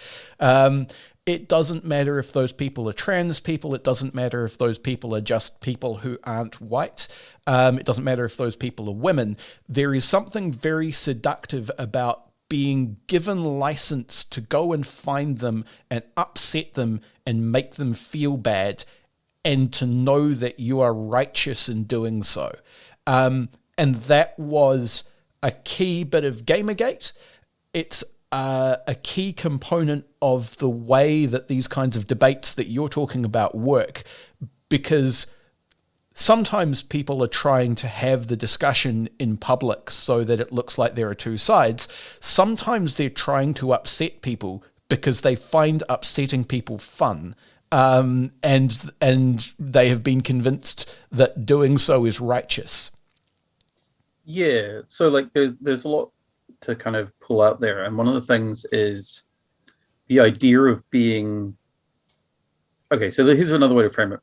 It doesn't matter if those people are trans people. It doesn't matter if those people are just people who aren't white. It doesn't matter if those people are women. There is something very seductive about being given license to go and find them and upset them and make them feel bad, and to know that you are righteous in doing so. And that was a key bit of Gamergate. It's a key component of the way that these kinds of debates that you're talking about work, because sometimes people are trying to have the discussion in public so that it looks like there are two sides. Sometimes they're trying to upset people because they find upsetting people fun. And they have been convinced that doing so is righteous. Yeah, so like there's a lot to kind of pull out there, and one of the things is the idea of being okay. So here's another way to frame it.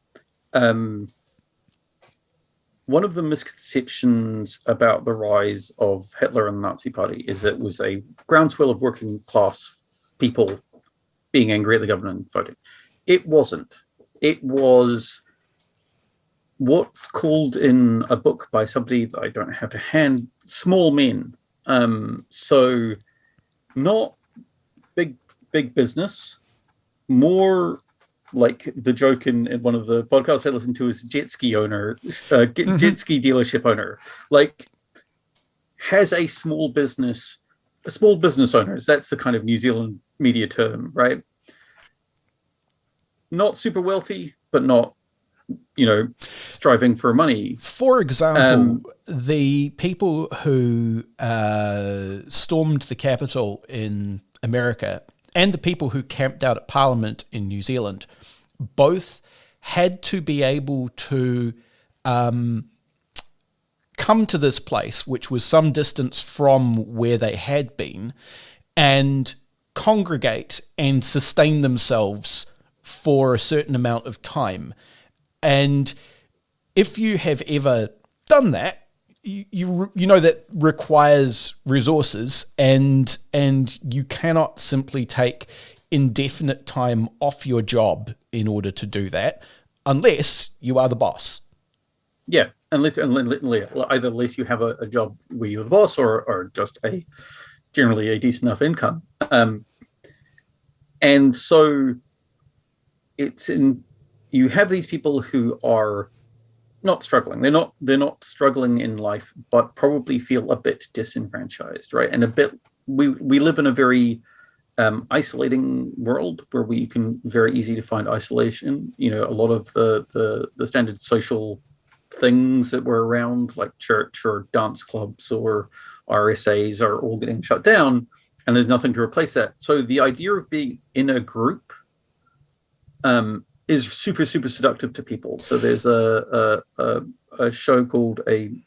One of the misconceptions about the rise of Hitler and the Nazi Party is that it was a groundswell of working class people being angry at the government and voting. It wasn't. It was what's called in a book by somebody that I don't have to hand, small men. So not big business, more like the joke in one of the podcasts I listened to is jet ski owner, jet ski dealership owner, like has a small business owners. That's the kind of New Zealand media term, right? Not super wealthy, but not, striving for money. For example, the people who stormed the Capitol in America and the people who camped out at Parliament in New Zealand both had to be able to come to this place, which was some distance from where they had been, and congregate and sustain themselves for a certain amount of time. And if you have ever done that, you know that requires resources, and you cannot simply take indefinite time off your job in order to do that unless you are the boss. Yeah, unless you have a job where you're the boss or just generally a decent enough income. And so you have these people who are not struggling. They're not struggling in life, but probably feel a bit disenfranchised, right? And a bit we live in a very isolating world where we can very easy to find isolation. A lot of the standard social things that were around, like church or dance clubs or RSAs, are all getting shut down, and there's nothing to replace that. So the idea of being in a group is super, super seductive to people. So there's a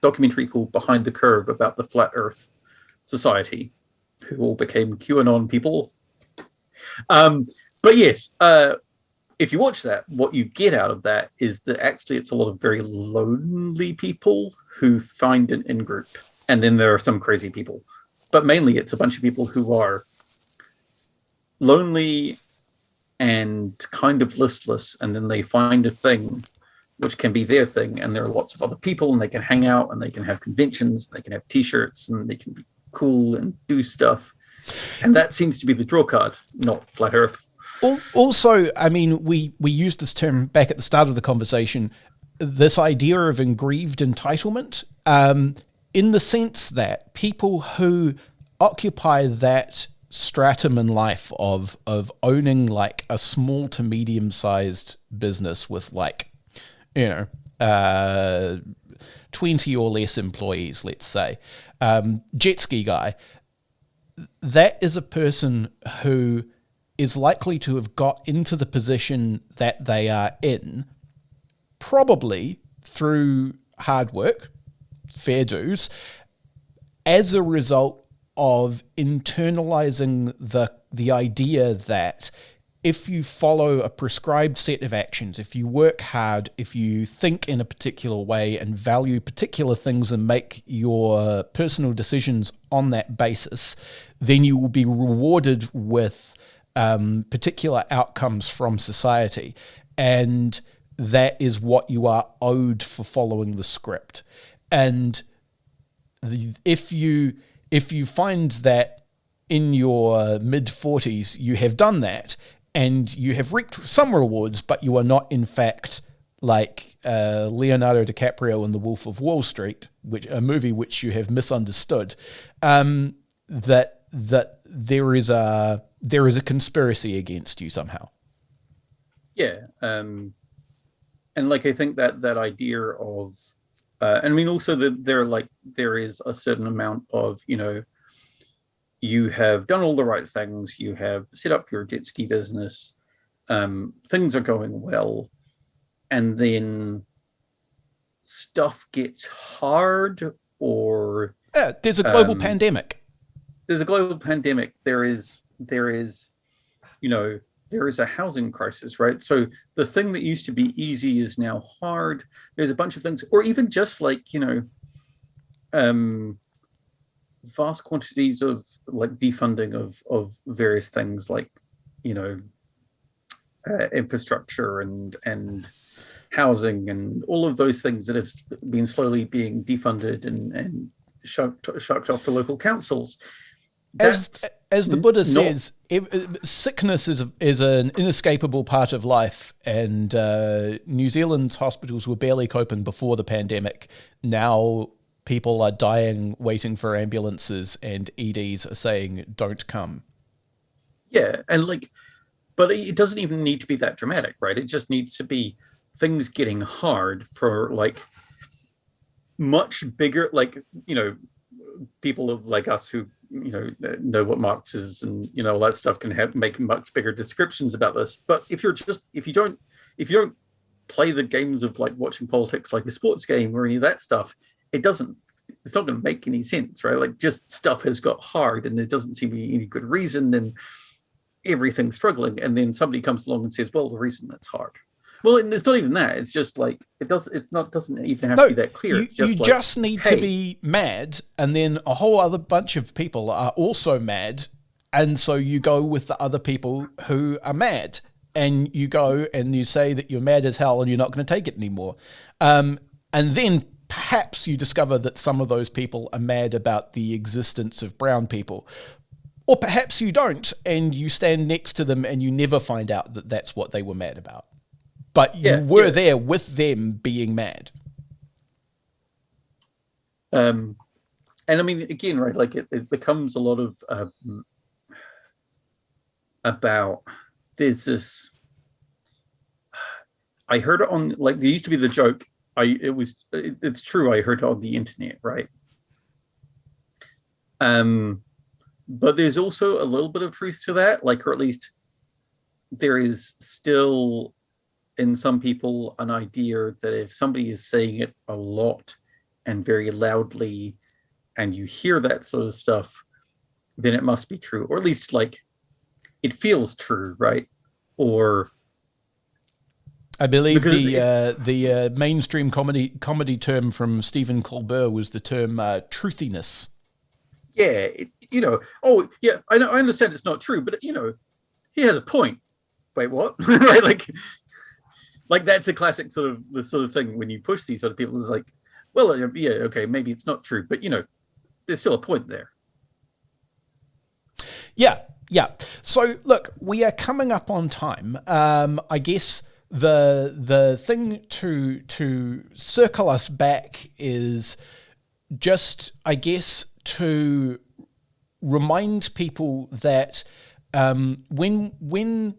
documentary called Behind the Curve about the Flat Earth Society, who all became QAnon people. But yes, if you watch that, what you get out of that is that actually it's a lot of very lonely people who find an in-group. And then there are some crazy people. But mainly it's a bunch of people who are lonely and kind of listless, and then they find a thing which can be their thing, and there are lots of other people, and they can hang out, and they can have conventions, they can have t-shirts, and they can be cool and do stuff. And that seems to be the draw card, not flat earth. Also, I mean, we used this term back at the start of the conversation, this idea of aggrieved entitlement, in the sense that people who occupy that stratum in life of owning like a small to medium-sized business with like, 20 or less employees, let's say, jet ski guy, that is a person who is likely to have got into the position that they are in, probably through hard work, fair dues, as a result of internalizing the idea that if you follow a prescribed set of actions, if you work hard, if you think in a particular way and value particular things and make your personal decisions on that basis, then you will be rewarded with particular outcomes from society. And that is what you are owed for following the script. And if you find that in your mid-40s you have done that, and you have reaped some rewards, but you are not, in fact, like Leonardo DiCaprio in The Wolf of Wall Street, a movie which you have misunderstood, that there is a conspiracy against you somehow. Yeah, and like I think that idea of, I mean, also that there is a certain amount of, you have done all the right things, you have set up your jet ski business, things are going well, and then stuff gets hard, or there's a global pandemic. There's a global pandemic. There is a housing crisis, right? So the thing that used to be easy is now hard. There's a bunch of things, or even just like, vast quantities of like defunding of various things like, infrastructure and housing and all of those things that have been slowly being defunded and shucked off to local councils. As the Buddha says, sickness is an inescapable part of life, and New Zealand's hospitals were barely coping before the pandemic. Now people are dying waiting for ambulances, and EDs are saying, don't come. Yeah, and but it doesn't even need to be that dramatic, right? It just needs to be things getting hard for much bigger, people like us who know what Marx is and all that stuff can make much bigger descriptions about this. But if you don't play the games of like watching politics like a sports game or any of that stuff, it's not going to make any sense, right? Like, just stuff has got hard and there doesn't seem to be any good reason and everything's struggling, and then somebody comes along and says, well, the reason it's hard. Well, and it's not even that. It's just like doesn't even have to be that clear. It's just just need to be mad, and then a whole other bunch of people are also mad, and so you go with the other people who are mad, and you go and you say that you're mad as hell and you're not going to take it anymore, and then perhaps you discover that some of those people are mad about the existence of brown people. Or perhaps you don't, and you stand next to them and you never find out that that's what they were mad about. But you were there with them being mad. And I mean, again, right, like it becomes a lot of about, there's this, I heard it on, like, there used to be the joke, it's true, I heard it on the internet, right? But there's also a little bit of truth to that, like, or at least there is still in some people an idea that if somebody is saying it a lot and very loudly and you hear that sort of stuff, then it must be true, or at least like it feels true, right? Or I believe Because the mainstream comedy term from Stephen Colbert was the term truthiness. Yeah, I know, I understand it's not true, but he has a point. Wait, what? Right, like that's a classic the sort of thing when you push these sort of people. It's like, well, yeah, okay, maybe it's not true, but there's still a point there. Yeah. So look, we are coming up on time. I guess the thing to circle us back is just, I guess, to remind people that when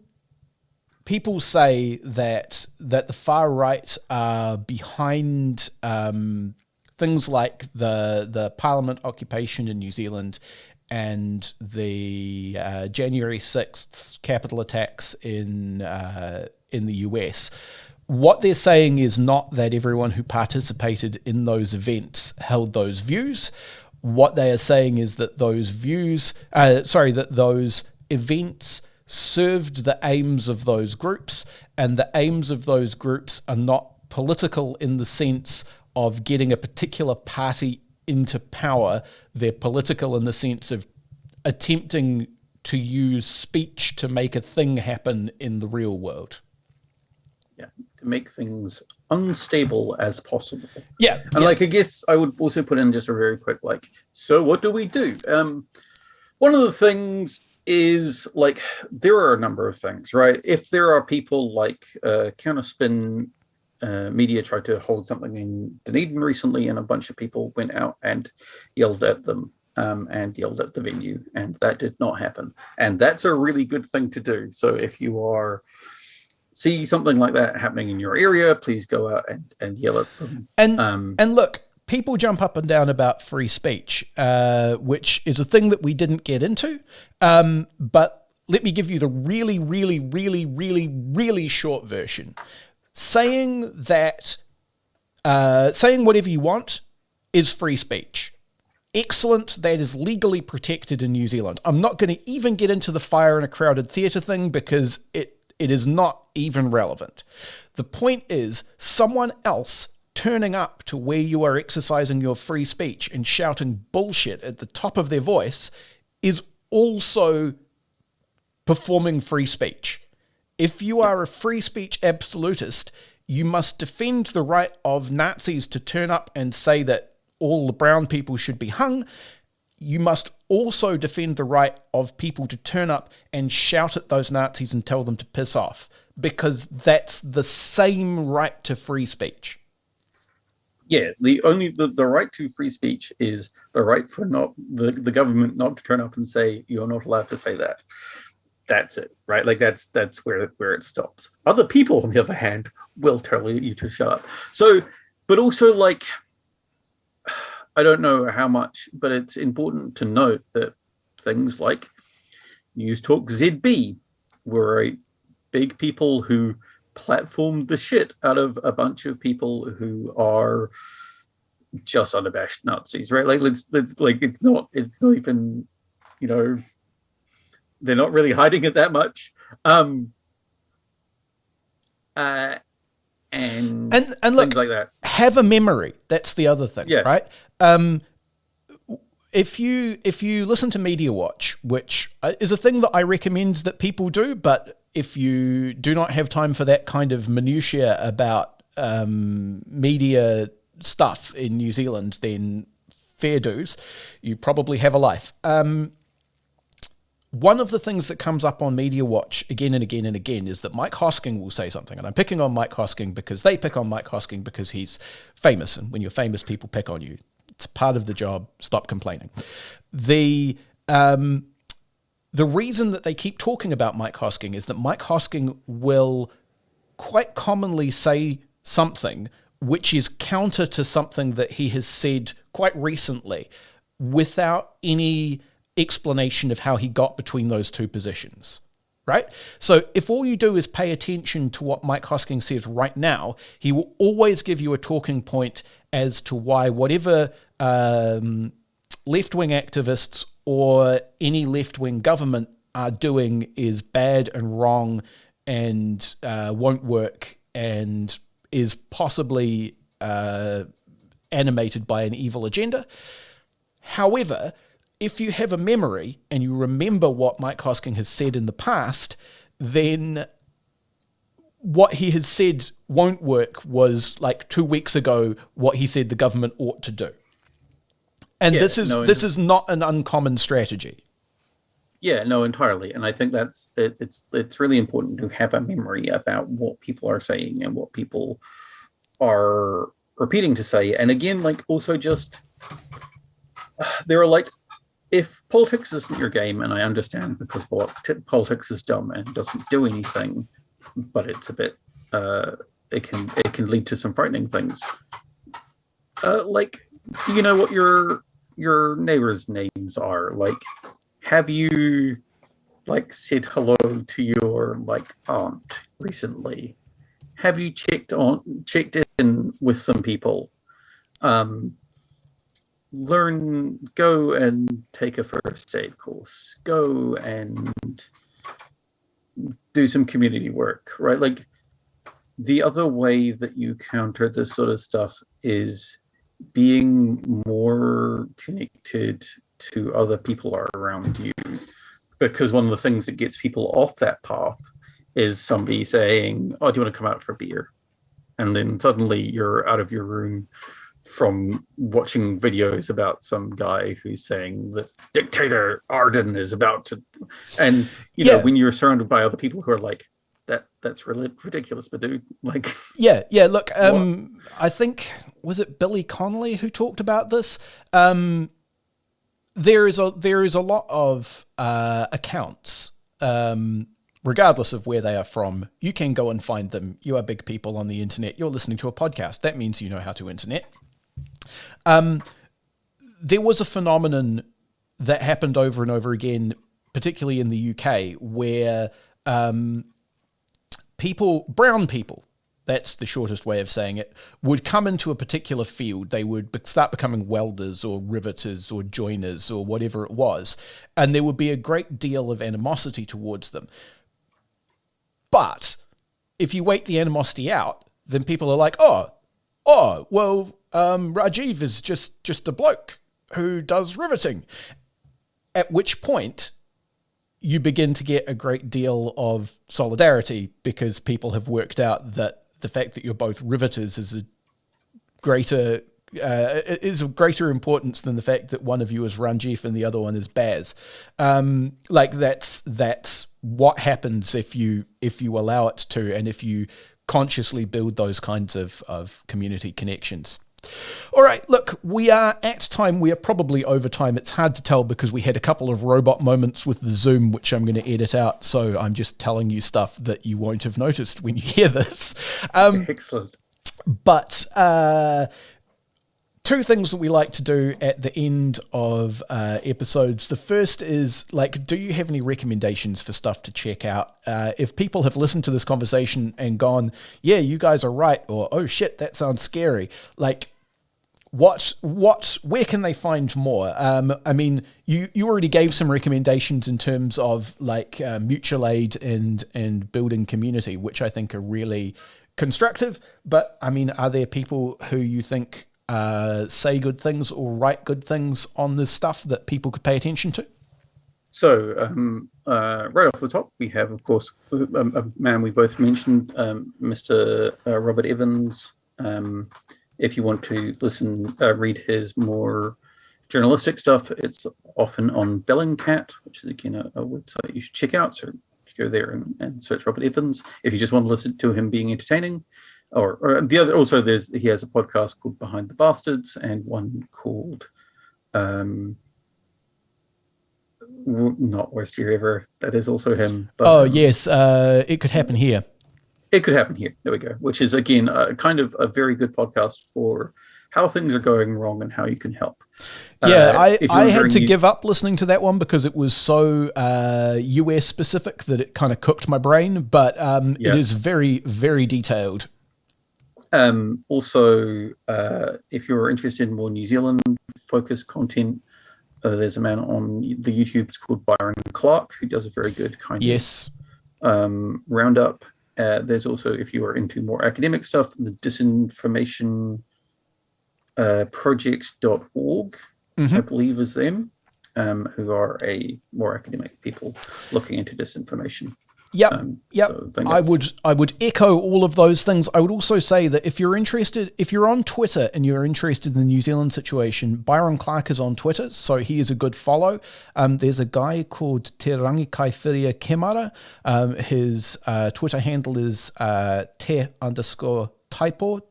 people say that the far right are behind things like the Parliament occupation in New Zealand and the January 6th Capitol attacks in the US, what they're saying is not that everyone who participated in those events held those views. What they are saying is that those events served the aims of those groups, and the aims of those groups are not political in the sense of getting a particular party into power. They're political in the sense of attempting to use speech to make a thing happen in the real world. Yeah, to make things unstable as possible. Yeah. And I guess I would also put in just a very quick, so what do we do? One of the things is, there are a number of things, right? If there are people like Counterspin Media tried to hold something in Dunedin recently, and a bunch of people went out and yelled at them and yelled at the venue, and that did not happen. And that's a really good thing to do. So if you see something like that happening in your area, please go out and yell at them. And look, people jump up and down about free speech, which is a thing that we didn't get into. But let me give you the really, really, really, really, really short version. Saying whatever you want is free speech. Excellent. That is legally protected in New Zealand. I'm not going to even get into the fire in a crowded theatre thing because it is not even relevant. The point is, someone else turning up to where you are exercising your free speech and shouting bullshit at the top of their voice is also performing free speech. If you are a free speech absolutist, you must defend the right of Nazis to turn up and say that all the brown people should be hung. You must also defend the right of people to turn up and shout at those Nazis and tell them to piss off, because that's the same right to free speech. Yeah, the right to free speech is the right for the government not to turn up and say you're not allowed to say that. That's it, right? That's where it stops. Other people, on the other hand, will tell you to shut up. So, but also I don't know how much, but it's important to note that things like News Talk ZB were big people who platformed the shit out of a bunch of people who are just unabashed Nazis, right? It's not even, they're not really hiding it that much. And look, things like that. Have a memory. That's the other thing, yeah. Right? If you listen to Media Watch, which is a thing that I recommend that people do, but if you do not have time for that kind of minutiae about media stuff in New Zealand, then fair dues. You probably have a life. One of the things that comes up on Media Watch again and again and again is that Mike Hosking will say something, and I'm picking on Mike Hosking because they pick on Mike Hosking because he's famous, and when you're famous, people pick on you. It's part of the job. Stop complaining. The reason that they keep talking about Mike Hosking is that Mike Hosking will quite commonly say something which is counter to something that he has said quite recently without any explanation of how he got between those two positions, right? So if all you do is pay attention to what Mike Hosking says right now, he will always give you a talking point as to why whatever left-wing activists or any left-wing government are doing is bad and wrong and won't work and is possibly animated by an evil agenda. However, if you have a memory and you remember what Mike Hosking has said in the past, then what he has said won't work was like 2 weeks ago what he said the government ought to do. And this is not an uncommon strategy. Yeah, no, entirely. And I think it's really important to have a memory about what people are saying and what people are repeating to say. And again, like also just there are like, if politics isn't your game, and I understand because politics is dumb and doesn't do anything, but it's a bit it can lead to some frightening things. Like, do you know what your neighbors' names are? Like, have you like said hello to your like aunt recently? Have you checked in with some people? Go and take a first aid course. Go and do some community work, right? Like, the other way that you counter this sort of stuff is being more connected to other people around you, because one of the things that gets people off that path is somebody saying, "Oh, do you want to come out for a beer?" And then suddenly you're out of your room from watching videos about some guy who's saying that dictator Arden is about to, and you know, when you're surrounded by other people who are like, that's really ridiculous, but dude, like, yeah. Look, I think, was it Billy Connolly who talked about this? There is a lot of accounts, regardless of where they are from. You can go and find them. You are big people on the internet. You're listening to a podcast. That means you know how to internet. There was a phenomenon that happened over and over again, particularly in the UK, where brown people, that's the shortest way of saying it, would come into a particular field. They would start becoming welders or riveters or joiners or whatever it was, and there would be a great deal of animosity towards them. But if you wait the animosity out, then people are like, oh, well, Rajiv is just a bloke who does riveting. At which point you begin to get a great deal of solidarity, because people have worked out that the fact that you're both riveters is of greater importance than the fact that one of you is Ranjif and the other one is Baz. Like that's what happens if you allow it to, and if you consciously build those kinds of community connections. All right, look, we are at time. We are probably over time. It's hard to tell because we had a couple of robot moments with the Zoom, which I'm going to edit out. So I'm just telling you stuff that you won't have noticed when you hear this. Excellent. But two things that we like to do at the end of episodes. The first is, like, do you have any recommendations for stuff to check out? If people have listened to this conversation and gone, yeah, you guys are right, or, oh shit, that sounds scary, like, where can they find more? I mean, you already gave some recommendations in terms of like mutual aid and building community, which I think are really constructive. But I mean, are there people who you think say good things or write good things on this stuff that people could pay attention to? So right off the top, we have, of course, a man we both mentioned, Mr. Robert Evans. If you want to read his more journalistic stuff, it's often on Bellingcat, which is, again, a website you should check out. So you go there and search Robert Evans. If you just want to listen to him being entertaining, or the other, also he has a podcast called Behind the Bastards, and one called not Worst Year Ever. That is also him. But, yes, It Could Happen Here. It Could Happen Here. There we go. Which is, again, kind of a very good podcast for how things are going wrong and how you can help. Yeah, I had to give up listening to that one because it was so US specific that it kind of cooked my brain, but it is very, very detailed. Also, if you're interested in more New Zealand focused content, there's a man on the YouTube, it's called Byron Clark, who does a very good kind of roundup. There's also, if you are into more academic stuff, the disinformation projects.org, I believe is them, who are a more academic people looking into disinformation. Yep. So I would echo all of those things. I would also say that if you're on Twitter and you're interested in the New Zealand situation, Byron Clark is on Twitter, so he is a good follow. There's a guy called Te Rangi Kaiwhiria Kemara. His Twitter handle is te_taipo, Taipo.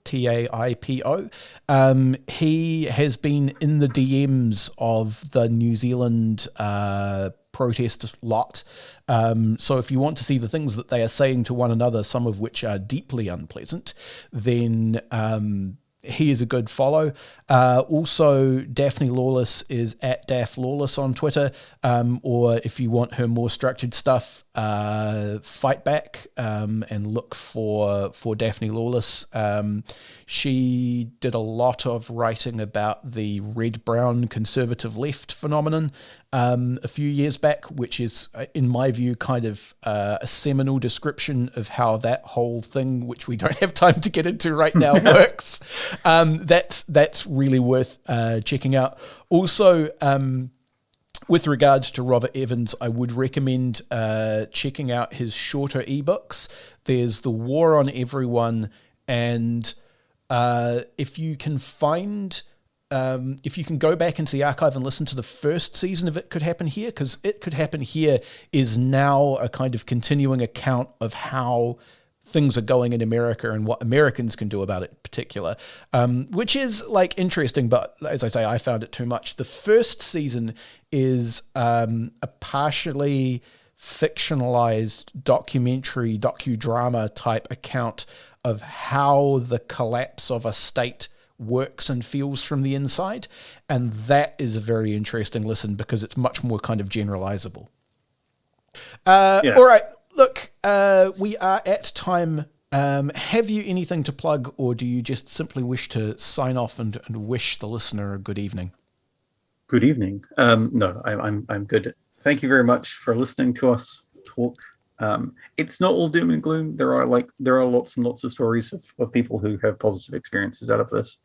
He has been in the DMs of the New Zealand protest lot. So if you want to see the things that they are saying to one another, some of which are deeply unpleasant, then he is a good follow. Also, Daphne Lawless is at Daph Lawless on Twitter, or if you want her more structured stuff, fight back and look for Daphne Lawless. She did a lot of writing about the red-brown conservative left phenomenon a few years back, which is, in my view, kind of a seminal description of how that whole thing, which we don't have time to get into right now, works. That's really worth checking out. Also, with regards to Robert Evans, I would recommend checking out his shorter ebooks. There's The War on Everyone, and if you can go back into the archive and listen to the first season of It Could Happen Here, because It Could Happen Here is now a kind of continuing account of how things are going in America and what Americans can do about it in particular, which is like interesting, but as I say, I found it too much. The first season is a partially fictionalized docudrama type account of how the collapse of a state works and feels from the inside, and that is a very interesting listen because it's much more kind of generalizable. All right, look, we are at time. Have you anything to plug, or do you just simply wish to sign off and wish the listener a good evening? Good evening. No, I'm good. Thank you very much for listening to us talk. It's not all doom and gloom. There are lots and lots of stories of people who have positive experiences out of this.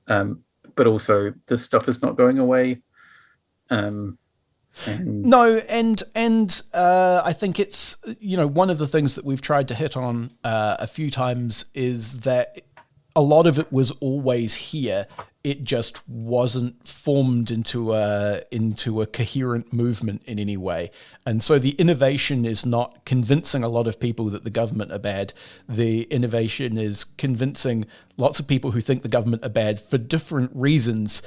But also this stuff is not going away. I think it's, one of the things that we've tried to hit on a few times is that a lot of it was always here. It just wasn't formed into a coherent movement in any way. And so the innovation is not convincing a lot of people that the government are bad. The innovation is convincing lots of people who think the government are bad for different reasons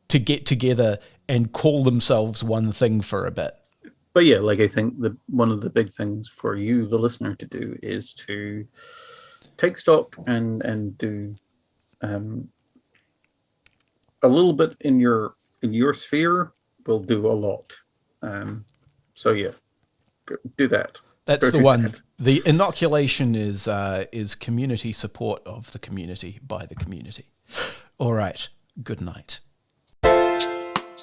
to get together and call themselves one thing for a bit. But yeah, I think one of the big things for you, the listener, to do is to take stock and do a little bit in your sphere will do a lot. So yeah, do that. That's the one. That. The inoculation is community support of the community by the community. All right. Good night.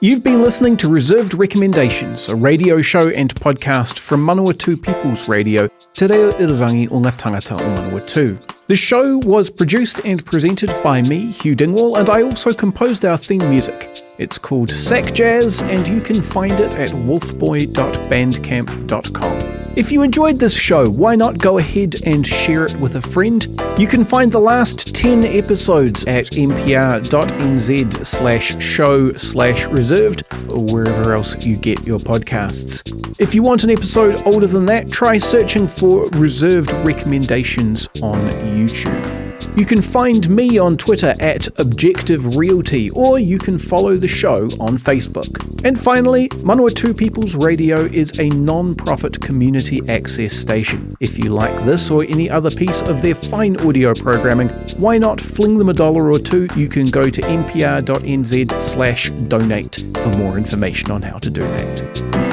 You've been listening to Reserved Recommendations, a radio show and podcast from Manawatu People's Radio, Te Reo Irirangi o ngā tangata o Manawatu. The show was produced and presented by me, Hugh Dingwall, and I also composed our theme music. It's called Sack Jazz, and you can find it at wolfboy.bandcamp.com. If you enjoyed this show, why not go ahead and share it with a friend? You can find the last 10 episodes at npr.nz/show/reserved or wherever else you get your podcasts. If you want an episode older than that, try searching for Reserved Recommendations on YouTube. You can find me on Twitter at Objective Realty, or you can follow the show on Facebook. And finally, Manawatu People's Radio is a non-profit community access station. If you like this or any other piece of their fine audio programming, why not fling them $1 or $2? You can go to npr.nz/donate for more information on how to do that.